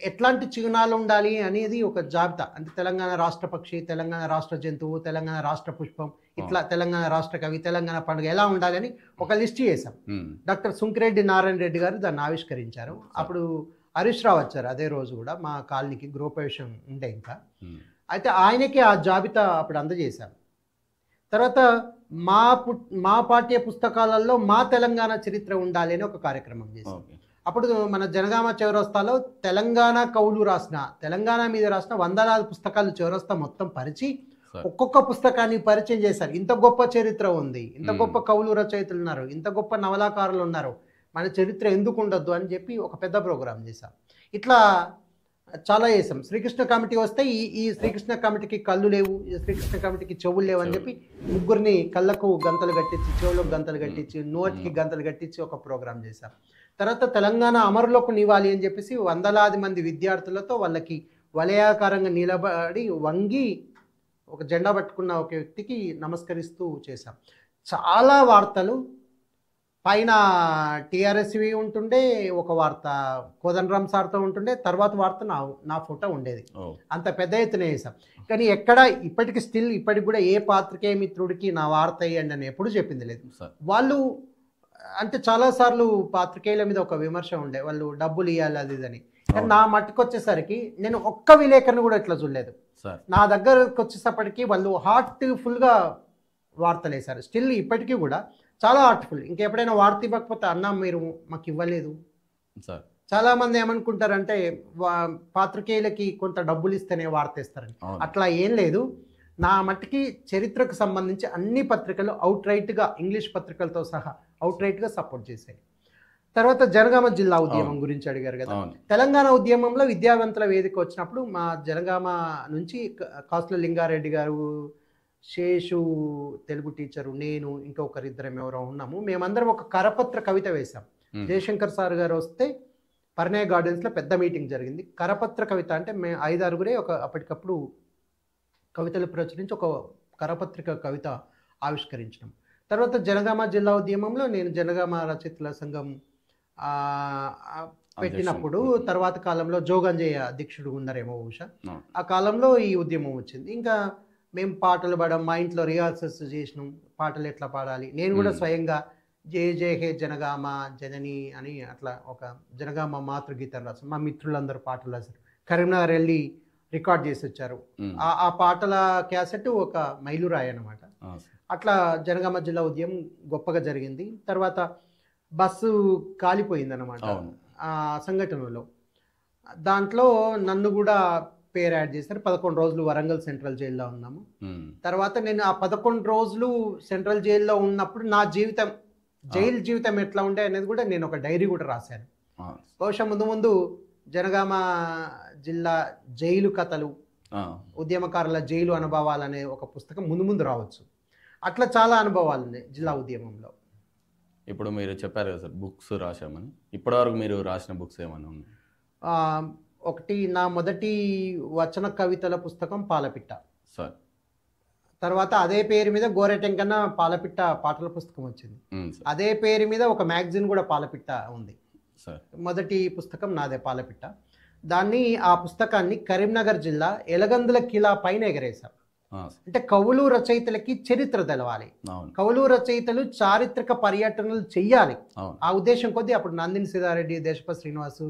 ఎట్లాంటి చిహ్నాలు ఉండాలి అనేది ఒక జాబితా. అంటే తెలంగాణ రాష్ట్ర పక్షి, తెలంగాణ రాష్ట్ర జంతువు, తెలంగాణ రాష్ట్ర పుష్పం, ఇట్లా తెలంగాణ రాష్ట్ర కవి, తెలంగాణ పండుగ ఎలా ఉండాలి అని ఒక లిస్ట్ చేసాం. డాక్టర్ సుంకిరెడ్డి నారాయణ రెడ్డి గారు దాన్ని ఆవిష్కరించారు. అప్పుడు హరీష్ రావు వచ్చారు అదే రోజు కూడా మా కాలనీకి, గృహప్రవేశం ఉండే ఇంకా. అయితే ఆయనకి ఆ జాబితా అప్పుడు అందజేశాం. తర్వాత మా పాఠ్య పుస్తకాలలో మా తెలంగాణ చరిత్ర ఉండాలి అని ఒక కార్యక్రమం చేశాం. అప్పుడు మన జనగామ చౌరస్తాలో తెలంగాణ కవులు రాసిన, తెలంగాణ మీద రాసిన వందలాది పుస్తకాలు చౌరస్తా మొత్తం పరిచి ఒక్కొక్క పుస్తకాన్ని పరిచయం చేశారు. ఇంత గొప్ప చరిత్ర ఉంది, ఇంత గొప్ప కవులు రచయితలు ఉన్నారు, ఇంత గొప్ప నవలాకారులు ఉన్నారు, మన చరిత్ర ఎందుకు ఉండొద్దు అని చెప్పి ఒక పెద్ద ప్రోగ్రాం చేశాం. ఇట్లా చాలా చేసాం. శ్రీకృష్ణ కమిటీ వస్తే ఈ శ్రీకృష్ణ కమిటీకి కళ్ళు లేవు, ఈ శ్రీకృష్ణ కమిటీకి చెవులు లేవు అని చెప్పి ముగ్గురిని కళ్ళకు గంతలు కట్టించి, చెవులకు గంతలు కట్టించి, నోటికి గంతలు కట్టించి ఒక ప్రోగ్రాం చేశాం. తర్వాత తెలంగాణ అమరులకు నివాలి అని చెప్పేసి వందలాది మంది విద్యార్థులతో వాళ్ళకి వలయాకారంగా నిలబడి వంగి ఒక జెండా పట్టుకున్న ఒక వ్యక్తికి నమస్కరిస్తూ చేశాం. చాలా వార్తలు పైన టీఆర్ఎస్వి ఉంటుండే, ఒక వార్త కోదండరామ్ సార్తో ఉంటుండే, తర్వాత వార్త నా ఫోటో ఉండేది. అంత పెద్ద ఎత్తున వేసాం. కానీ ఎక్కడ ఇప్పటికి స్టిల్ ఇప్పటికి కూడా ఏ పాత్రికేయ మిత్రుడికి నా వార్త వేయండి అని ఎప్పుడు చెప్పింది లేదు. వాళ్ళు అంటే చాలాసార్లు పాత్రికేయుల మీద ఒక విమర్శ ఉండే, వాళ్ళు డబ్బులు ఇవ్వాలి అది ఇదని. కానీ నా మట్టుకు వచ్చేసరికి నేను ఒక్క విలేకరుని కూడా ఇట్లా చూడలేదు. నా దగ్గరకు వచ్చేసప్పటికి వాళ్ళు హార్ట్ఫుల్గా వార్తలు వేశారు. స్టిల్ ఇప్పటికీ కూడా చాలా హార్ట్ఫుల్. ఇంకెప్పుడైనా వార్త ఇవ్వకపోతే అన్నా మీరు మాకు ఇవ్వలేదు. చాలామంది ఏమనుకుంటారంటే పాత్రికేయులకి కొంత డబ్బులు ఇస్తేనే వార్త ఇస్తారని. అట్లా ఏం లేదు. నా మట్టికి చరిత్రకు సంబంధించి అన్ని పత్రికలు అవుట్ రైట్గా, ఇంగ్లీష్ పత్రికలతో సహా అవుట్ రైట్గా సపోర్ట్ చేశాయి. తర్వాత జనగామ జిల్లా ఉద్యమం గురించి అడిగారు కదా. తెలంగాణ ఉద్యమంలో విద్యావంతుల వేదిక వచ్చినప్పుడు మా జనగామ నుంచి కాసుల లింగారెడ్డి గారు, శేషు తెలుగు టీచరు, నేను ఇంకొకరిద్దరం ఎవరో ఉన్నాము. మేమందరం ఒక కరపత్ర కవిత వేశాం. జయశంకర్ సార్ గారు వస్తే పర్నే గార్డెన్స్లో పెద్ద మీటింగ్ జరిగింది. కరపత్ర కవిత అంటే మేము 5-6 ఒక అప్పటికప్పుడు కవితలు ప్రచురించి ఒక కరపత్రిక కవిత ఆవిష్కరించినాం. తర్వాత జనగామ జిల్లా ఉద్యమంలో నేను జనగామ రచయితల సంఘం పెట్టినప్పుడు తర్వాత కాలంలో జోగంజయ్య అధ్యక్షుడు ఉన్నారేమో బహుశా. ఆ కాలంలో ఈ ఉద్యమం వచ్చింది. ఇంకా మేము పాటలు పాడడం, మా ఇంట్లో రిహార్సల్స్ చేసినాం, పాటలు ఎట్లా పాడాలి. నేను కూడా స్వయంగా జయ జయ హే జనగామ జనని అని అట్లా ఒక జనగామ మాతృగీతం రాసాం. మా మిత్రులందరూ పాటలు రాశారు. కరీంనగర్ వెళ్ళి రికార్డ్ చేసి వచ్చారు. ఆ పాటల క్యాసెట్ ఒక మైలురాయి అన్నమాట. అట్లా జనగామ జిల్లా ఉద్యమం గొప్పగా జరిగింది. తర్వాత బస్సు కాలిపోయింది అన్నమాట ఆ సంఘటనలో. దాంట్లో నన్ను కూడా పేరు యాడ్ చేశారు. 11 రోజులు వరంగల్ సెంట్రల్ జైల్లో ఉన్నాము. తర్వాత నేను ఆ 11 రోజులు సెంట్రల్ జైల్లో ఉన్నప్పుడు నా జీవితం, జైలు జీవితం ఎట్లా ఉండే అనేది కూడా నేను ఒక డైరీ కూడా రాశాను. బహుశా ముందు ముందు జనగామ జిల్లా జైలు కథలు, ఉద్యమకారుల జైలు అనుభవాలు అనే ఒక పుస్తకం ముందు ముందు రావచ్చు. అట్లా చాలా అనుభవాలు ఉన్నాయి జిల్లా ఉద్యమంలో. ఇప్పుడు మీరు చెప్పారు కదా సార్ బుక్స్ రాశామని, ఇప్పటివరకు మీరు రాసిన బుక్స్ ఏమైనా ఉన్నాయి? ఒకటి నా మొదటి వచన కవితల పుస్తకం పాలపిట్ట సార్. తర్వాత అదే పేరు మీద గోరెటెంకన్న పాలపిట్ట పాటల పుస్తకం వచ్చింది. అదే పేరు మీద ఒక మ్యాగజైన్ కూడా పాలపిట్ట ఉంది. మొదటి పుస్తకం నాదే పాలపిట్ట. ఆ పుస్తకాన్ని కరీంనగర్ జిల్లా ఎలగందుల కిలా పైన ఎగరేశారు. అంటే కవులు రచయితలకి చరిత్ర తెలవాలి, కవులు రచయితలు చారిత్రక పర్యటనలు చెయ్యాలి. ఆ ఉద్దేశం కొద్దీ అప్పుడు నందిని సిద్ధారెడ్డి, దేశపతి శ్రీనివాసు,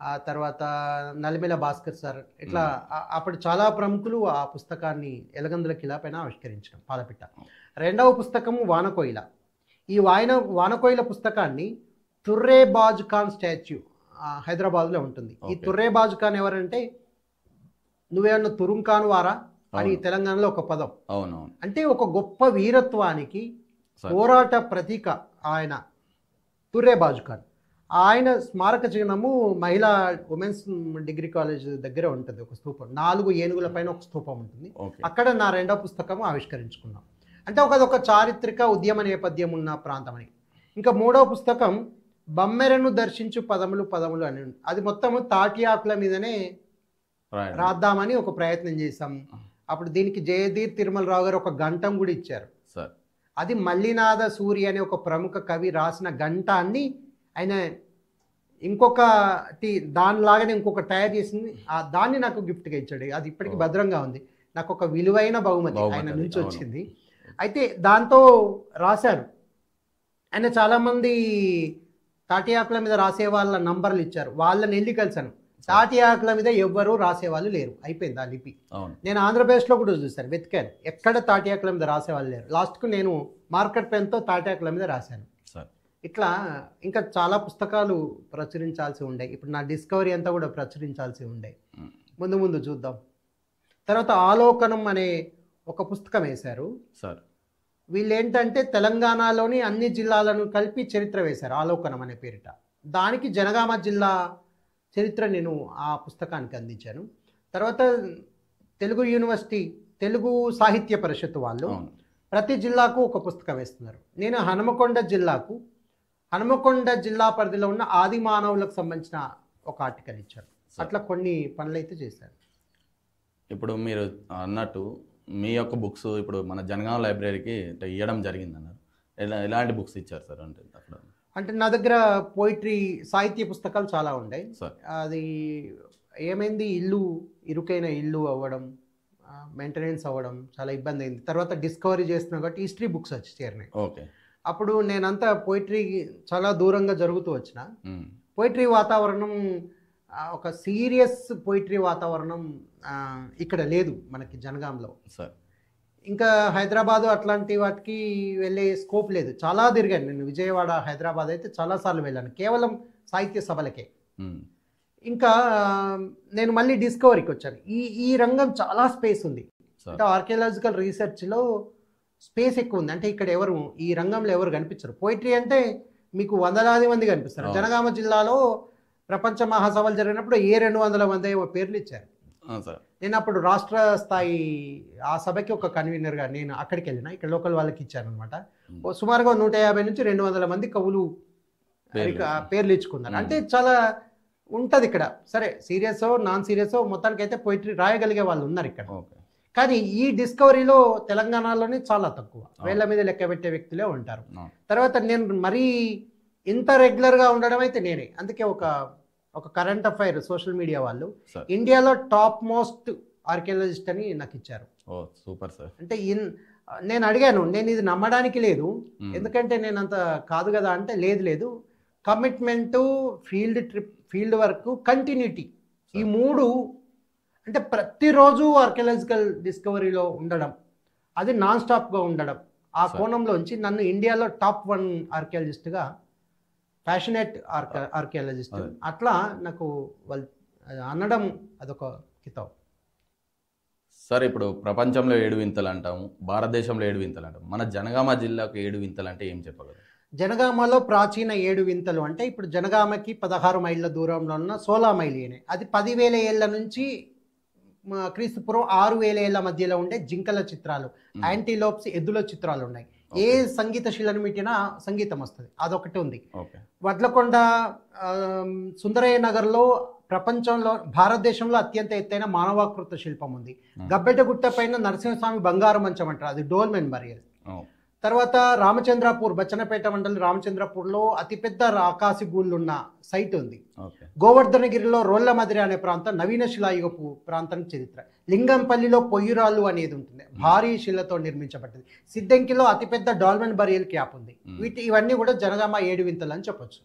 ఆ తర్వాత నలిమెల భాస్కర్ సార్, ఇట్లా అప్పుడు చాలా ప్రముఖులు ఆ పుస్తకాన్ని ఎలగందుల కిలా పైన ఆవిష్కరించడం పాలపిట్ట. రెండవ పుస్తకము వానకోయిల. ఈ వానకోయిల పుస్తకాన్ని తుర్రే బాజ్ ఖాన్ స్టాచ్యూ హైదరాబాద్లో ఉంటుంది. ఈ తుర్రే బాజ్ ఖాన్ ఎవరంటే నువ్వేమన్నా తురుంఖాన్ వారా అని తెలంగాణలో ఒక పదం. అంటే ఒక గొప్ప వీరత్వానికి పోరాట ప్రతీక ఆయన తుర్రే బాజ్ ఖాన్. ఆయన స్మారక చిహ్నము మహిళా ఉమెన్స్ డిగ్రీ కాలేజ్ దగ్గర ఉంటుంది. ఒక స్తూపం, 4 ఏనుగుల పైన ఒక స్తూపం ఉంటుంది. అక్కడ నా రెండవ పుస్తకం ఆవిష్కరించుకున్నాం. అంటే ఒక చారిత్రక ఉద్యమ నేపథ్యం ఉన్న ప్రాంతం అని. ఇంకా మూడవ పుస్తకం బమ్మెరను దర్శించు పదములు అని. అది మొత్తము తాటి ఆకుల మీదనే రాద్దామని ఒక ప్రయత్నం చేశాం. అప్పుడు దీనికి జయధీర్ తిరుమలరావు గారు ఒక గంటం కూడా ఇచ్చారు. అది మల్లినాథ సూరి అనే ఒక ప్రముఖ కవి రాసిన గంటాన్ని ఆయన ఇంకొకటి దానిలాగానే ఇంకొక తయారు చేసింది, దాన్ని నాకు గిఫ్ట్గా ఇచ్చాడు. అది ఇప్పటికీ భద్రంగా ఉంది. నాకు ఒక విలువైన బహుమతి ఆయన నుంచి వచ్చింది. అయితే దాంతో రాశారు. ఆయన చాలామంది తాటి ఆకుల మీద రాసే వాళ్ళ నంబర్లు ఇచ్చారు. వాళ్ళని వెళ్ళి కలిసాను. తాటి ఆకుల మీద ఎవ్వరూ రాసేవాళ్ళు లేరు, అయిపోయింది ఆ లిపి. నేను ఆంధ్రప్రదేశ్లో కూడా చూశాను, వెతికాను, ఎక్కడ తాటి ఆకుల మీద రాసేవాళ్ళు లేరు. లాస్ట్కు నేను మార్కర్ పెన్తో తాటి ఆకుల మీద రాశాను. ఇట్లా ఇంకా చాలా పుస్తకాలు ప్రచురించాల్సి ఉండే. ఇప్పుడు నా డిస్కవరీ అంతా కూడా ప్రచురించాల్సి ఉండే. ముందు చూద్దాం. తర్వాత ఆలోకనం అనే ఒక పుస్తకం వేశారు. సార్ వీళ్ళు ఏంటంటే తెలంగాణలోని అన్ని జిల్లాలను కలిపి చరిత్ర వేశారు, ఆలోకనం అనే పేరిట. దానికి జనగామ జిల్లా చరిత్ర నేను ఆ పుస్తకానికి అందించాను. తర్వాత తెలుగు యూనివర్సిటీ తెలుగు సాహిత్య పరిషత్ వాళ్ళు ప్రతి జిల్లాకు ఒక పుస్తకం వేస్తున్నారు. నేను హనుమకొండ జిల్లా పరిధిలో ఉన్న ఆది మానవులకు సంబంధించిన ఒక ఆర్టికల్ ఇచ్చాను. అట్లా కొన్ని పనులు అయితే చేశాను. ఇప్పుడు మీరు అన్నట్టు మీ యొక్క బుక్స్ ఇప్పుడు మన జనగామ లైబ్రరీకి అంటే ఇవ్వడం జరిగింది అన్నారు. ఎలాంటి బుక్స్ ఇచ్చారు సార్? అంటే అక్కడ అంటే నా దగ్గర పోయిటరీ సాహిత్య పుస్తకాలు చాలా ఉన్నాయి. సార్ అది ఏమైంది, ఇరుకైన ఇల్లు అవ్వడం, మెయింటెనెన్స్ అవ్వడం చాలా ఇబ్బంది అయింది. తర్వాత డిస్కవరీ చేస్తున్నా కాబట్టి హిస్టరీ బుక్స్ వచ్చి చేరినాయి. ఓకే. అప్పుడు నేనంతా పోయిటరీ చాలా దూరంగా జరుగుతూ వచ్చిన పోయిటరీ వాతావరణం, ఒక సీరియస్ పోయిటరీ వాతావరణం ఇక్కడ లేదు మనకి జనగాంలో. సార్ ఇంకా హైదరాబాదు అట్లాంటి వాటికి వెళ్ళే స్కోప్ లేదు. చాలా తిరిగాను నేను, విజయవాడ హైదరాబాద్ అయితే చాలాసార్లు వెళ్ళాను కేవలం సాహిత్య సభలకే. ఇంకా నేను మళ్ళీ డిస్కవరీకి వచ్చాను. ఈ రంగం చాలా స్పేస్ ఉంది. అంటే ఆర్కియాలజికల్ రీసెర్చ్లో స్పేస్ ఎక్కువ ఉంది. అంటే ఇక్కడ ఈ రంగంలో ఎవరు కనిపించరు. పోయిటరీ అంటే మీకు వందలాది మంది కనిపిస్తారు. జనగామ జిల్లాలో ప్రపంచ మహాసభలు జరిగినప్పుడు 200 మంది పేర్లు ఇచ్చారు. నేను అప్పుడు రాష్ట్ర స్థాయి ఆ సభకి ఒక కన్వీనర్గా నేను అక్కడికి వెళ్ళిన. ఇక్కడ లోకల్ వాళ్ళకి ఇచ్చాను అనమాట. సుమారుగా 150 నుంచి 200 మంది కవులు పేర్లు ఇచ్చుకున్నారు. అంటే చాలా ఉంటుంది ఇక్కడ. సరే సీరియస్ నాన్ సీరియస్ మొత్తానికైతే పోయిటరీ రాయగలిగే వాళ్ళు ఉన్నారు ఇక్కడ. కానీ ఈ డిస్కవరీలో తెలంగాణలోనే చాలా తక్కువ, వేళ్ల మీద లెక్క పెట్టే వ్యక్తులే ఉంటారు. తర్వాత నేను మరీ ఇంత రెగ్యులర్గా ఉండడం అయితే నేనే. అందుకే ఒక కరెంట్ అఫైర్ సోషల్ మీడియా వాళ్ళు ఇండియాలో టాప్ మోస్ట్ ఆర్కియాలజిస్ట్ అని నాకు ఇచ్చారు. Super sir. అంటే నేను అడిగాను, నేను ఇది నమ్మడానికి లేదు, ఎందుకంటే నేను అంత కాదు కదా అంటే, లేదు కమిట్మెంటు, ఫీల్డ్ వర్క్, కంటిన్యూటీ, ఈ 3 అంటే ప్రతిరోజు ఆర్కియాలజికల్ డిస్కవరీలో ఉండడం, అది నాన్ స్టాప్గా ఉండడం, ఆ కోణంలోంచి నన్ను ఇండియాలో టాప్ 1 ఆర్కియాలజిస్ట్గా, ప్యాషనేట్ ఆర్కియాలజిస్ట్ అట్లా నాకు వాళ్ళు అనడం అదొక కితాబ్. సార్ ఇప్పుడు ప్రపంచంలో 7 వింతలు అంటాము, భారతదేశంలో 7 వింతలు అంటాము. మన జనగామ జిల్లాకు 7 వింతలు అంటే ఏం చెప్పగలరు? జనగామలో ప్రాచీన 7 వింతలు అంటే ఇప్పుడు జనగామకి 16 మైళ్ళ దూరంలో ఉన్న సోలామైలియనే, అది 10,000 ఏళ్ల నుంచి క్రీస్తుపూర్వం 6,000 ఏళ్ల మధ్యలో ఉండే జింకల చిత్రాలు, యాంటీలోప్స్, ఎద్దుల చిత్రాలు ఉన్నాయి. ఏ సంగీత శిలను మిట్టినా సంగీతం వస్తుంది, అదొకటి ఉంది. వడ్లకొండ సుందరయ్య నగర్లో ప్రపంచంలో భారతదేశంలో అత్యంత ఎత్తైన మానవాకృత శిల్పం ఉంది. గబ్బెట్టగుట్ట పైన నరసింహస్వామి బంగారు మంచం అంటారు, అది డోల్మెన్ బరియల్. తర్వాత రామచంద్రపూర్, బచ్చనపేట మండలి రామచంద్రపూర్లో అతిపెద్ద ఆకాశి గూళ్ళు ఉన్న సైట్ ఉంది. గోవర్ధనగిరిలో రోళ్లమదిరి అనే ప్రాంతం నవీన శిలాయుగపు ప్రాంతానికి చరిత్ర. లింగంపల్లిలో పొయ్యిరాళ్ళు అనేది ఉంటుంది, భారీ శిలతో నిర్మించబడ్డది. సిద్దంకిలో అతిపెద్ద డాల్మెన్ బరియల్ క్యాప్ ఉంది. ఇవన్నీ కూడా జనగామ 7 వింతలు అని చెప్పొచ్చు.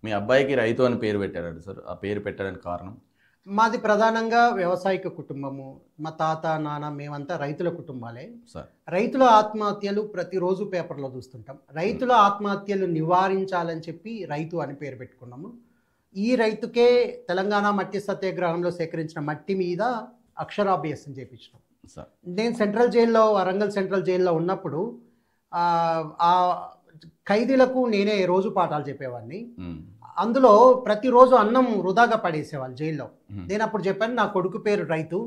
మీ అబ్బాయికి రైతు అని పేరు పెట్టాడు సార్, ఆ పేరు పెట్టడానికి కారణం? మాది ప్రధానంగా వ్యవసాయక కుటుంబము. మా తాత నాన్న మేమంతా రైతుల కుటుంబాలే. రైతుల ఆత్మహత్యలు ప్రతిరోజు పేపర్లో చూస్తుంటాం. రైతుల ఆత్మహత్యలు నివారించాలని చెప్పి రైతు అని పేరు పెట్టుకున్నాము. ఈ రైతుకే తెలంగాణ మట్టి సత్యాగ్రహంలో సేకరించిన మట్టి మీద అక్షరాభ్యాసం చేయించినాం. నేను సెంట్రల్ జైల్లో, వరంగల్ సెంట్రల్ జైల్లో ఉన్నప్పుడు ఆ ఖైదీలకు నేనే రోజు పాఠాలు చెప్పేవాడిని. అందులో ప్రతిరోజు అన్నం వృధాగా పడేసేవాళ్ళు జైల్లో. నేను అప్పుడు చెప్పాను, నా కొడుకు పేరు రైతు,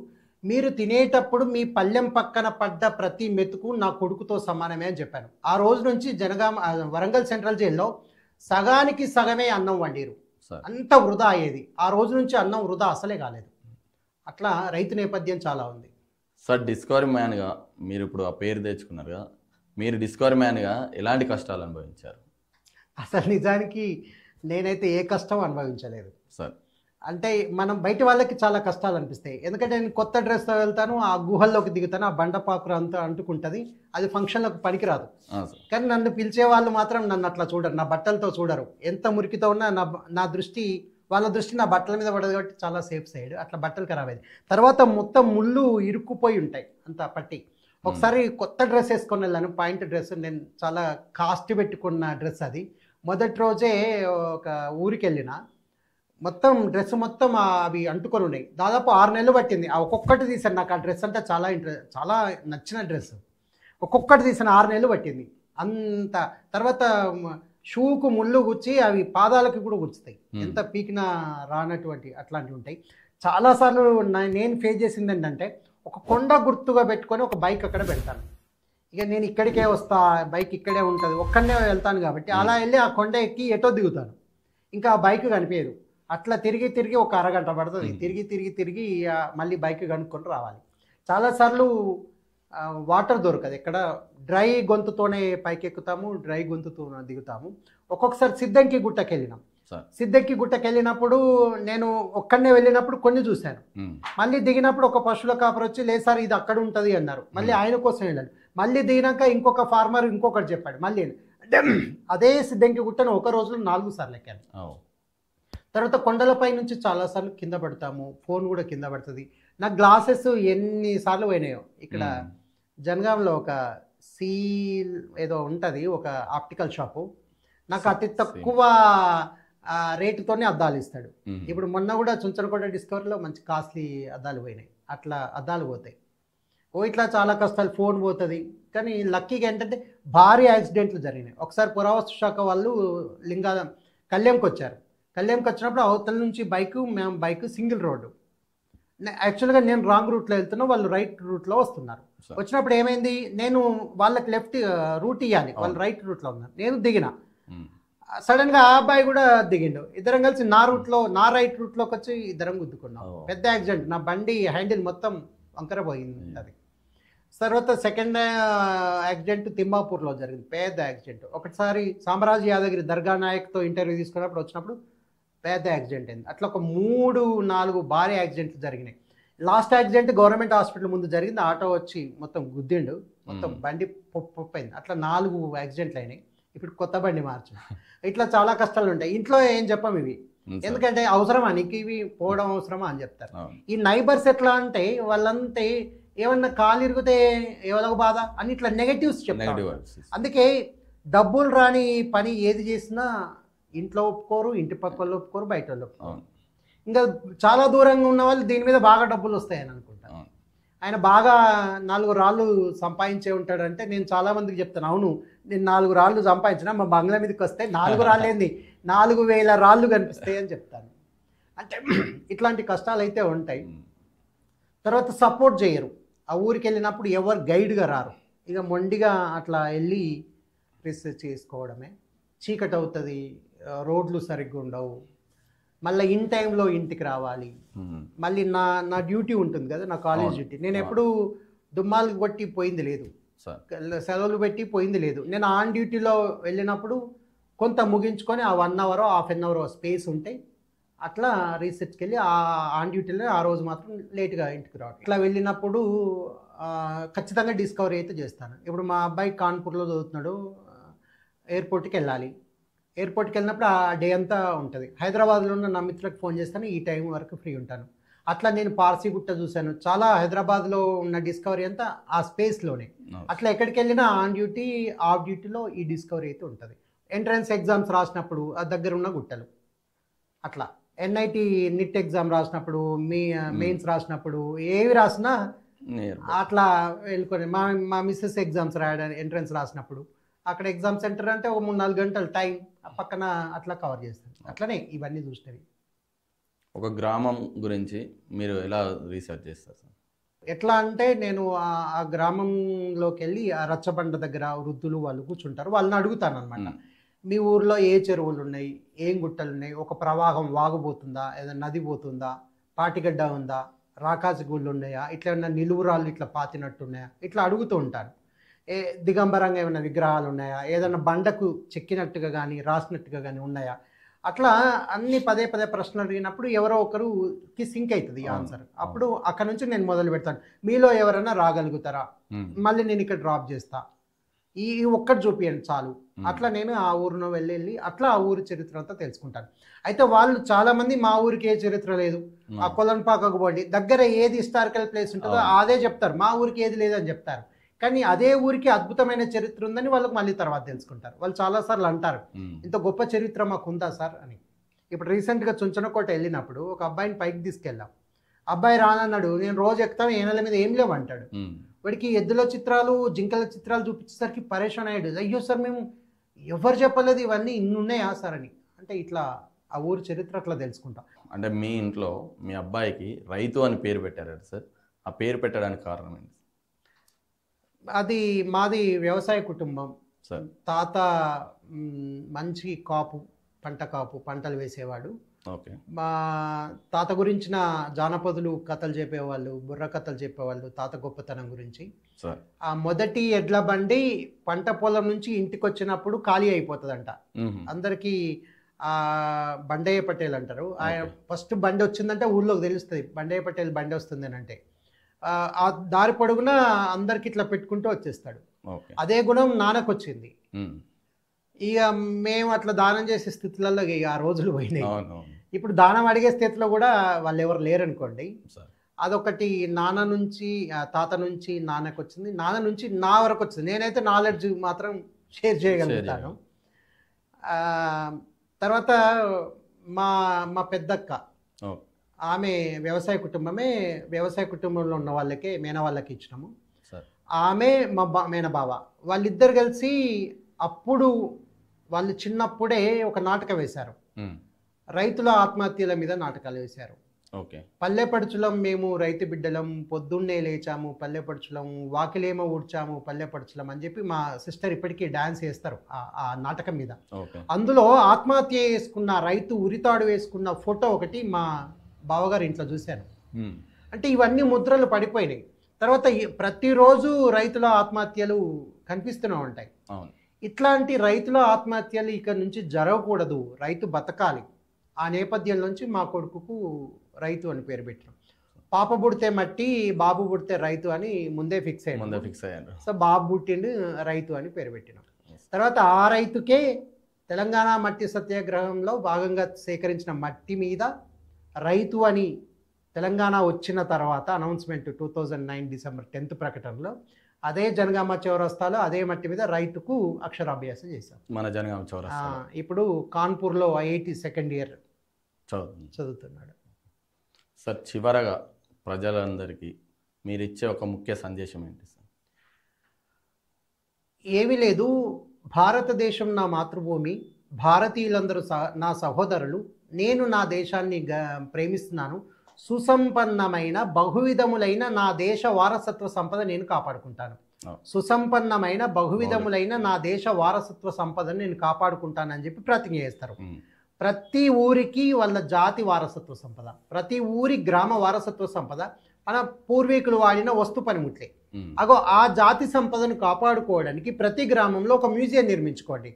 మీరు తినేటప్పుడు మీ పళ్ళెం పక్కన పడ్డ ప్రతి మెతుకు నా కొడుకుతో సమానమే అని చెప్పాను. ఆ రోజు నుంచి వరంగల్ సెంట్రల్ జైల్లో సగానికి సగమే అన్నం వండిరు, అంత వృధా అయ్యేది. ఆ రోజు నుంచి అన్నం వృధా అసలే కాలేదు. అట్లా రైతు నేపథ్యం చాలా ఉంది. సార్ డిస్కవరీ మ్యాన్గా మీరు ఇప్పుడు ఆ పేరు తెచ్చుకున్నారుగా, మీరు డిస్కవరీ మ్యాన్గా ఎలాంటి కష్టాలు అనుభవించారు? అసలు నిజానికి నేనైతే ఏ కష్టం అనుభవించలేదు సార్. అంటే మనం బయట వాళ్ళకి చాలా కష్టాలు అనిపిస్తాయి. ఎందుకంటే నేను కొత్త డ్రెస్తో వెళ్తాను, ఆ గుహల్లోకి దిగుతాను, ఆ బండపాకురు అంతా అంటుకుంటుంది, అది ఫంక్షన్లకు పనికిరాదు. కానీ నన్ను పిలిచే వాళ్ళు మాత్రం నన్ను అట్లా చూడరు, నా బట్టలతో చూడరు. ఎంత మురికితో ఉన్నా వాళ్ళ దృష్టి నా బట్టల మీద పడదు కాబట్టి చాలా సేఫ్ సైడ్, అట్లా బట్టలు ఖరాబ్ అయ్యేది. తర్వాత మొత్తం ముళ్ళు ఇరుక్కుపోయి ఉంటాయి అంత పట్టి. ఒకసారి కొత్త డ్రెస్ వేసుకొని వెళ్ళాను, పాయింట్ డ్రెస్, నేను చాలా కాస్ట్ పెట్టుకున్న డ్రెస్ అది. మొదటి రోజే ఒక ఊరికి వెళ్ళిన, మొత్తం డ్రెస్ మొత్తం అవి అంటుకొని ఉన్నాయి. దాదాపు 6 నెలలు పట్టింది. ఆ ఒక్కొక్కటి తీసాను. నాకు ఆ డ్రెస్ అంటే చాలా నచ్చిన డ్రెస్. ఒక్కొక్కటి తీసాను, 6 నెలలు పట్టింది. అంత తర్వాత షూకు ముళ్ళు గుచ్చి అవి పాదాలకు కూడా గుచ్చుతాయి. ఎంత పీకినా రానటువంటి అట్లాంటివి ఉంటాయి. చాలాసార్లు నేను ఫేస్ చేసింది ఏంటంటే, ఒక కొండ గుర్తుగా పెట్టుకొని ఒక బైక్ అక్కడ పెడతాను. ఇక నేను ఇక్కడికే వస్తా, బైక్ ఇక్కడే ఉంటుంది, ఒక్కడనే వెళ్తాను కాబట్టి అలా వెళ్ళి ఆ కొండ ఎక్కి ఎటో దిగుతాను. ఇంకా ఆ బైక్ కనిపించదు. అట్లా తిరిగి ఒక అరగంట పడుతుంది. తిరిగి మళ్ళీ బైక్ కనుక్కొని రావాలి. చాలాసార్లు వాటర్ దొరకదు. ఇక్కడ డ్రై గొంతుతోనే పైకి ఎక్కుతాము, డ్రై గొంతుతో దిగుతాము. ఒక్కొక్కసారి సిద్ధంకి గుట్టకి వెళ్ళినాం. సిద్ధంకి గుట్టకి వెళ్ళినప్పుడు నేను ఒక్కడనే వెళ్ళినప్పుడు కొన్ని చూశాను. మళ్ళీ దిగినప్పుడు ఒక పశువుల కాపరి వచ్చి, లేదు సార్ ఇది అక్కడ ఉంటుంది అన్నారు. మళ్ళీ ఆయన కోసం వెళ్ళాను. మళ్ళీ దిగినాక ఇంకొక ఫార్మర్ ఇంకొకటి చెప్పాడు. మళ్ళీ అంటే అదే సిద్ధంకి గుట్టను ఒక రోజులో 4 సార్లు ఎక్కాను. తర్వాత కొండలపై నుంచి చాలాసార్లు కింద పడతాము. ఫోన్ కూడా కింద పడుతుంది. నా గ్లాసెస్ ఎన్నిసార్లు పోయినాయో. ఇక్కడ జనగాంలో ఒక సీల్ ఏదో ఉంటుంది, ఒక ఆప్టికల్ షాపు. నాకు అతి తక్కువ రేటుతోనే అద్దాలు ఇస్తాడు. ఇప్పుడు మొన్న కూడా చుంచనకోట డిస్కవరీలో మంచి కాస్ట్లీ అద్దాలు పోయినాయి. అట్లా అద్దాలు పోతాయి. ఇట్లా చాలా కష్టాలు. ఫోన్ పోతుంది. కానీ లక్కీగా ఏంటంటే భారీ యాక్సిడెంట్లు జరిగినాయి. ఒకసారి పురావస్తు శాఖ వాళ్ళు కళ్యాణ్కి వచ్చారు. కళ్యాణ్కి వచ్చినప్పుడు అవతల నుంచి మేము బైక్ సింగిల్ రోడ్డు. యాక్చువల్గా నేను రాంగ్ రూట్లో వెళ్తున్నా, వాళ్ళు రైట్ రూట్లో వస్తున్నారు. వచ్చినప్పుడు ఏమైంది, నేను వాళ్ళకి లెఫ్ట్ రూట్ ఇవ్వాలి, వాళ్ళు రైట్ రూట్లో ఉన్నారు. నేను దిగిన, సడన్గా ఆ అబ్బాయి కూడా దిగిండు. ఇద్దరం కలిసి నా రైట్ రూట్లోకి వచ్చి ఇద్దరం గుద్దుకున్నాం. పెద్ద యాక్సిడెంట్. నా బండి హ్యాండిల్ మొత్తం వంకర పోయింది. అది తర్వాత సెకండ్ యాక్సిడెంట్ తిమ్మాపూర్లో జరిగింది. పెద్ద యాక్సిడెంట్. ఒకసారి సామ్రాజ్ యాదగిరి దర్గా నాయక్తో ఇంటర్వ్యూ తీసుకున్నప్పుడు వచ్చినప్పుడు పెద్ద యాక్సిడెంట్ అయింది. అట్లా ఒక 3-4 భారీ యాక్సిడెంట్లు జరిగినాయి. లాస్ట్ యాక్సిడెంట్ గవర్నమెంట్ హాస్పిటల్ ముందు జరిగింది. ఆటో వచ్చి మొత్తం గుద్దిండు, మొత్తం బండి పొప్పైంది. అట్లా 4 యాక్సిడెంట్లు అయినాయి. ఇప్పుడు కొత్త బండి మార్చు. ఇట్లా చాలా కష్టాలు ఉంటాయి. ఇంట్లో ఏం చెప్పం ఇవి, ఎందుకంటే అవసరమా నీకు ఇవి, పోవడం అవసరమా అని చెప్తారు. ఈ నైబర్స్ ఎట్లా అంటే వాళ్ళంతే ఏమన్నా కాలు ఇరిగితే ఎవరికి బాధ అని ఇట్లా నెగటివ్స్ చెప్తారు. అందుకే డబ్బులు రాని పని ఏది చేసినా ఇంట్లో ఒప్పుకోరు, ఇంటి పక్క వాళ్ళు ఒప్పుకోరు, బయట వాళ్ళు ఒప్పుకోరు. ఇంకా చాలా దూరంగా ఉన్న వాళ్ళు దీని మీద బాగా డబ్బులు వస్తాయని అనుకుంటారు. ఆయన బాగా 4 రాళ్ళు సంపాదించే ఉంటాడంటే నేను చాలామందికి చెప్తాను, అవును నేను 4 రాళ్ళు సంపాదించిన, మా బంగ్లా మీదకి వస్తే 4 రాళ్ళు ఏంది 4000 రాళ్ళు కనిపిస్తాయి అని చెప్తాను. అంటే ఇట్లాంటి కష్టాలు అయితే ఉంటాయి. తర్వాత సపోర్ట్ చేయరు. ఆ ఊరికి వెళ్ళినప్పుడు ఎవరు గైడ్గా రారు. ఇక మొండిగా అట్లా వెళ్ళి రీసెర్చ్ చేసుకోవడమే. చీకటి అవుతుంది, రోడ్లు సరిగ్గా ఉండవు, మళ్ళీ ఇన్ టైంలో ఇంటికి రావాలి. మళ్ళీ నా డ్యూటీ ఉంటుంది కదా, నా కాలేజ్ డ్యూటీ. నేను ఎప్పుడు దుమ్మాలు కొట్టి పోయింది లేదు, సెలవులు పెట్టి పోయింది లేదు. నేను ఆన్ డ్యూటీలో వెళ్ళినప్పుడు కొంత ముగించుకొని ఆ 1 hour half an hour space ఉంటే అట్లా రీసెర్చ్కి వెళ్ళి ఆన్ డ్యూటీలో ఆ రోజు మాత్రం లేట్గా ఇంటికి రావడం. ఇట్లా వెళ్ళినప్పుడు ఖచ్చితంగా డిస్కవరీ అయితే చేస్తాను. ఇప్పుడు మా అబ్బాయి కాన్పూర్లో చదువుతున్నాడు, ఎయిర్పోర్ట్కి వెళ్ళాలి. ఎయిర్పోర్ట్కి వెళ్ళినప్పుడు ఆ డే అంతా ఉంటుంది. హైదరాబాద్లో ఉన్న నా మిత్రులకు ఫోన్ చేస్తాను, ఈ టైం వరకు ఫ్రీ ఉంటాను. అట్లా నేను పార్సీగుట్ట చూశాను. చాలా హైదరాబాద్లో ఉన్న డిస్కవరీ అంతా ఆ స్పేస్లోనే. అట్లా ఎక్కడికి వెళ్ళినా ఆన్ డ్యూటీ ఆఫ్ డ్యూటీలో ఈ డిస్కవరీ అయితే ఉంటుంది. ఎంట్రన్స్ ఎగ్జామ్స్ రాసినప్పుడు ఆ దగ్గర ఉన్న గుట్టలు, అట్లా ఎన్ఐటి నిట్ ఎగ్జామ్ రాసినప్పుడు, మెయిన్స్ రాసినప్పుడు, ఏవి రాసినా అట్లా వెళ్ళుకొని మా మిస్సెస్ ఎగ్జామ్స్ రాయడానికి ఎంట్రన్స్ రాసినప్పుడు అక్కడ ఎగ్జామ్ సెంటర్ అంటే ఒక 3-4 గంటలు టైం పక్కన అట్లా కవర్ చేస్తాను. అట్లనే ఇవన్నీ చూసినవి. ఒక గ్రామం గురించి మీరు ఎలా రీసెర్చ్ చేస్తారు సార్? ఎట్లా అంటే నేను ఆ గ్రామంలోకి వెళ్ళి ఆ రచ్చబండ దగ్గర వృద్ధులు వాళ్ళు కూర్చుంటారు, వాళ్ళని అడుగుతాను అనమాట. మీ ఊర్లో ఏ చెరువులు ఉన్నాయి, ఏం గుట్టలు ఉన్నాయి, ఒక ప్రవాహం వాగుపోతుందా, ఏదైనా నది పోతుందా, పాటిగడ్డ ఉందా, రాకాసి గుళ్ళు ఉన్నాయా, ఇట్లా ఏమన్నా నిలువురాళ్ళు ఇట్లా పాతినట్టున్నాయా, ఇట్లా అడుగుతూ ఉంటాను. దిగంబరంగా ఏమైనా విగ్రహాలు ఉన్నాయా, ఏదైనా బండకు చెక్కినట్టుగా కానీ రాసినట్టుగా కానీ ఉన్నాయా, అట్లా అన్ని పదే ప్రశ్నలు అడిగినప్పుడు ఎవరో ఒకరుకి సింక్ అవుతుంది ఆన్సర్. అప్పుడు అక్కడ నుంచి నేను మొదలు పెడతాను. మీలో ఎవరైనా రాగలుగుతారా, మళ్ళీ నేను ఇక్కడ డ్రాప్ చేస్తా, ఈ ఒక్కటి చూపియండి చాలు. అట్లా నేను ఆ ఊరిలో వెళ్ళి అట్లా ఆ ఊరి చరిత్ర అంతా తెలుసుకుంటాను. అయితే వాళ్ళు చాలా మంది మా ఊరికి ఏ చరిత్ర లేదు, ఆ కొలన్పాకకు పోండి, దగ్గర ఏది హిస్టారికల్ ప్లేస్ ఉంటుందో అదే చెప్తారు, మా ఊరికి ఏది లేదని చెప్తారు. కానీ అదే ఊరికి అద్భుతమైన చరిత్ర ఉందని వాళ్ళకి మళ్ళీ తర్వాత తెలుసుకుంటారు. వాళ్ళు చాలాసార్లు అంటారు, ఇంత గొప్ప చరిత్ర మాకు ఉందా సార్ అని. ఇప్పుడు రీసెంట్గా చుంచనకోట వెళ్ళినప్పుడు ఒక అబ్బాయిని పైకి తీసుకెళ్ళాం. అబ్బాయి రానన్నాడు, నేను రోజు ఎక్కుతాను, ఏ నెల మీద ఏం లేవు అంటాడు. వాడికి ఎద్దుల చిత్రాలు, జింకల చిత్రాలు చూపించేసరికి పరేషాన్ అయ్యాడు. అయ్యో సార్, మేము ఎవరు చెప్పలేదు ఇవన్నీ ఇన్ని ఉన్నాయా సార్ అని. అంటే ఇట్లా ఆ ఊరి చరిత్ర అట్లా తెలుసుకుంటాం. అంటే మీ ఇంట్లో మీ అబ్బాయికి రైతు అని పేరు పెట్టారు సార్, ఆ పేరు పెట్టడానికి కారణం ఏంటి? అది మాది వ్యవసాయ కుటుంబం. సార్ తాత మంచి కాపు, పంట కాపు, పంటలు వేసేవాడు. ఓకే. మా తాత గురించిన జానపదులు కథలు చెప్పేవాళ్ళు, బుర్ర కథలు చెప్పేవాళ్ళు తాత గొప్పతనం గురించి. సార్ ఆ మొదటి ఎడ్ల బండి పంట పొలం నుంచి ఇంటికి వచ్చినప్పుడు ఖాళీ అయిపోతుందంట. అందరికీ ఆ బండయ్య పటేల్ అంటారు. ఆయన ఫస్ట్ బండి వచ్చిందంటే ఊళ్ళోకి తెలుస్తుంది బండయ్య పటేల్ బండి వస్తుంది అని. అంటే ఆ దారి పొడుగున అందరికి ఇట్లా పెట్టుకుంటూ వచ్చేస్తాడు. అదే గుణం నాన్నకు వచ్చింది. ఇక మేము అట్లా దానం చేసే స్థితిలలో ఇక ఆ రోజులు పోయినాయి. ఇప్పుడు దానం అడిగే స్థితిలో కూడా వాళ్ళు ఎవరు లేరనుకోండి. అదొకటి నాన్న నుంచి, తాత నుంచి నాన్నకు వచ్చింది, నాన్న నుంచి నా వరకు వచ్చింది. నేనైతే నాలెడ్జ్ మాత్రం షేర్ చేయగలుగుతాను. తర్వాత మా మా పెద్దక్క, ఆమె వ్యవసాయ కుటుంబమే. వ్యవసాయ కుటుంబంలో ఉన్న వాళ్ళకే, మేన వాళ్ళకి ఇచ్చినాము. ఆమె మా మేనబావ, వాళ్ళిద్దరు కలిసి అప్పుడు వాళ్ళు చిన్నప్పుడే ఒక నాటకం వేశారు. రైతుల ఆత్మహత్యల మీద నాటకాలు వేశారు. పల్లెపడుచులం మేము రైతు బిడ్డలం, పొద్దున్నే లేచాము పల్లెపడుచులం, వాకిలేమో ఊడ్చాము పల్లెపడుచులం అని చెప్పి మా సిస్టర్ ఇప్పటికీ డాన్స్ వేస్తారు ఆ నాటకం మీద. అందులో ఆత్మహత్య చేసుకున్న రైతు ఉరితాడు వేసుకున్న ఫోటో ఒకటి మా బావగారు ఇంట్లో చూశాను. అంటే ఇవన్నీ ముద్రలు పడిపోయినాయి. తర్వాత ప్రతిరోజు రైతుల ఆత్మహత్యలు కనిపిస్తూనే ఉంటాయి. ఇట్లాంటి రైతుల ఆత్మహత్యలు ఇక నుంచి జరగకూడదు, రైతు బతకాలి. ఆ నేపథ్యం నుంచి మా కొడుకుకు రైతు అని పేరు పెట్టాం. పాప పుడితే మట్టి, బాబు పుడితే రైతు అని ముందే ఫిక్స్ అయ్యాడు. సో బాబు పుట్టిండు, రైతు అని పేరు పెట్టినాం. తర్వాత ఆ రైతుకే తెలంగాణ మట్టి సత్యాగ్రహంలో భాగంగా సేకరించిన మట్టి మీద రైతు అని తెలంగాణ వచ్చిన తర్వాత అనౌన్స్మెంట్ 2009 డిసెంబర్ 10th ప్రకటనలో అదే జనగామ చౌరస్తాలో అదే మట్టి మీద రైతుకు అక్షరాభ్యాసం చేశాం. మన జనగామ చౌరస్తా ఇప్పుడు కాన్పూర్లో IIT సెకండ్ ఇయర్ చదువుతున్నాడు. సార్, చివరగా ప్రజలందరికీ మీరు ఇచ్చే ఒక ముఖ్య సందేశం ఏంటి సార్? ఏమీ లేదు, భారతదేశం నా మాతృభూమి, భారతీయులందరూ నా సహోదరులు, నేను నా దేశాన్ని ప్రేమిస్తున్నాను, సుసంపన్నమైన బహువిధములైన నా దేశ వారసత్వ సంపద నేను కాపాడుకుంటాను. సుసంపన్నమైన బహువిధములైన నా దేశ వారసత్వ సంపదను నేను కాపాడుకుంటానని చెప్పి ప్రతిజ్ఞ చేస్తారు. ప్రతి ఊరికి వాళ్ళ జాతి వారసత్వ సంపద, ప్రతి ఊరి గ్రామ వారసత్వ సంపద మన పూర్వీకులు వాడిన వస్తు పనిముట్లే. అగో ఆ జాతి సంపదను కాపాడుకోవడానికి ప్రతి గ్రామంలో ఒక మ్యూజియం నిర్మించుకోండి.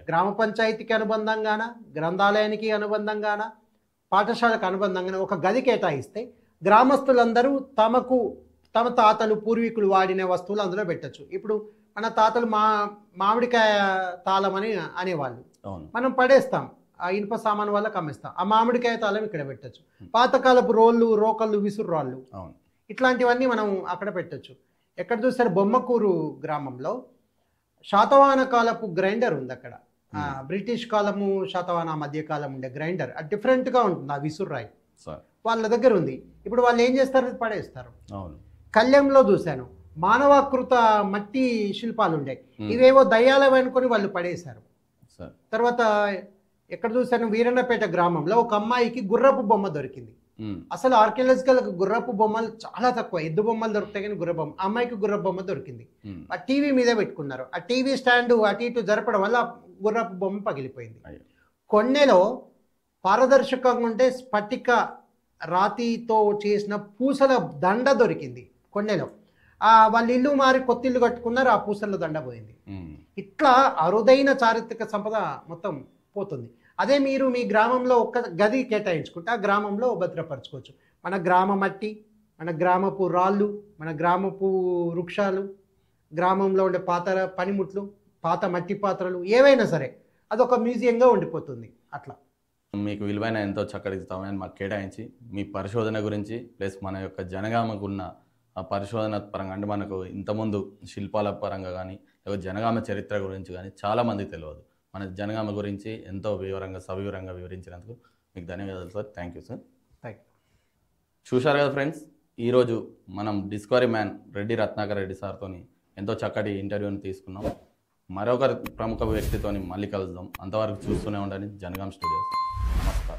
గ్రామ పంచాయతీకి అనుబంధంగాన, గ్రంథాలయానికి అనుబంధంగాన, పాఠశాలకు అనుబంధంగా ఒక గది కేటాయిస్తే గ్రామస్తులందరూ తమ తాతలు పూర్వీకులు వాడిన వస్తువులు అందులో పెట్టచ్చు. ఇప్పుడు మన తాతలు మామిడికాయ తాళం అని అనేవాళ్ళు, మనం పడేస్తాం, ఆ ఇనుప సామాను వల్ల కమ్మేస్తాం. ఆ మామిడికాయ తాళం ఇక్కడ పెట్టచ్చు. పాతకాలపు రోకళ్ళు, విసురు రాళ్ళు, ఇట్లాంటివన్నీ మనం అక్కడ పెట్టచ్చు. ఎక్కడ చూసారు, బొమ్మకూరు గ్రామంలో శాతవాహన కాలపు గ్రైండర్ ఉంది అక్కడ. బ్రిటిష్ కాలము శాతవాహన మధ్యకాలం ఉండే గ్రైండర్, అది డిఫరెంట్గా ఉంటుంది. ఆ విసుర్రాయి వాళ్ళ దగ్గర ఉంది. ఇప్పుడు వాళ్ళు ఏం చేస్తారు, పడేస్తారు. కళ్యాణంలో చూశాను, మానవాకృత మట్టి శిల్పాలు ఉండే, ఇవేవో దయ్యాలవి అనుకొని వాళ్ళు పడేశారు. తర్వాత ఎక్కడ చూశాను, వీరన్నపేట గ్రామంలో ఒక అమ్మాయికి గుర్రపు బొమ్మ దొరికింది. అసలు ఆర్కియాలజికల్ గుర్రపు బొమ్మలు చాలా తక్కువ, ఎద్దు బొమ్మలు దొరుకుతాయి కానీ గుర్ర బొమ్మ, అమ్మాయికి గుర్రపు బొమ్మ దొరికింది. ఆ టీవీ మీద పెట్టుకున్నారు. ఆ టీవీ స్టాండ్ అటు ఇటు జరపడం వల్ల గుర్రపు బొమ్మ పగిలిపోయింది. కొన్నెలో పారదర్శకంగా ఉంటే స్ఫటిక రాతితో చేసిన పూసల దండ దొరికింది కొన్నెలో. వాళ్ళు ఇల్లు మారి కొత్త ఇల్లు కట్టుకున్నారు, ఆ పూసల దండ పోయింది. ఇట్లా అరుదైన చారిత్రక సంపద మొత్తం పోతుంది. అదే మీరు మీ గ్రామంలో ఒక్క గది కేటాయించుకుంటే ఆ గ్రామంలో భద్రపరచుకోవచ్చు. మన గ్రామ మట్టి, మన గ్రామపు రాళ్ళు, మన గ్రామపు వృక్షాలు, గ్రామంలో ఉండే పాత పనిముట్లు, పాత మట్టి పాత్రలు ఏవైనా సరే అదొక మ్యూజియంగా ఉండిపోతుంది. అట్లా మీకు విలువైన ఎంతో చక్కటి సమయాన్ని మాకు కేటాయించి మీ పరిశోధన గురించి ప్లస్ మన యొక్క జనగామకు ఉన్న ఆ పరిశోధన పరంగా, అంటే మనకు ఇంతకుముందు శిల్పాల పరంగా కానీ లేకపోతే జనగామ చరిత్ర గురించి కానీ చాలామందికి తెలియదు. మన జనగామ గురించి ఎంతో సవివరంగా వివరించినందుకు మీకు ధన్యవాదాలు sir. Thank you sir. Thank you. చూశారు కదా ఫ్రెండ్స్, ఈరోజు మనం డిస్కవరీ మ్యాన్ రెడ్డి రత్నాకర్ రెడ్డి సార్తో ఎంతో చక్కటి ఇంటర్వ్యూని తీసుకున్నాం. మరొక ప్రముఖ వ్యక్తితో మళ్ళీ కలుద్దాం. అంతవరకు చూస్తూనే ఉండండి జనగాం స్టూడియోస్. నమస్కారం.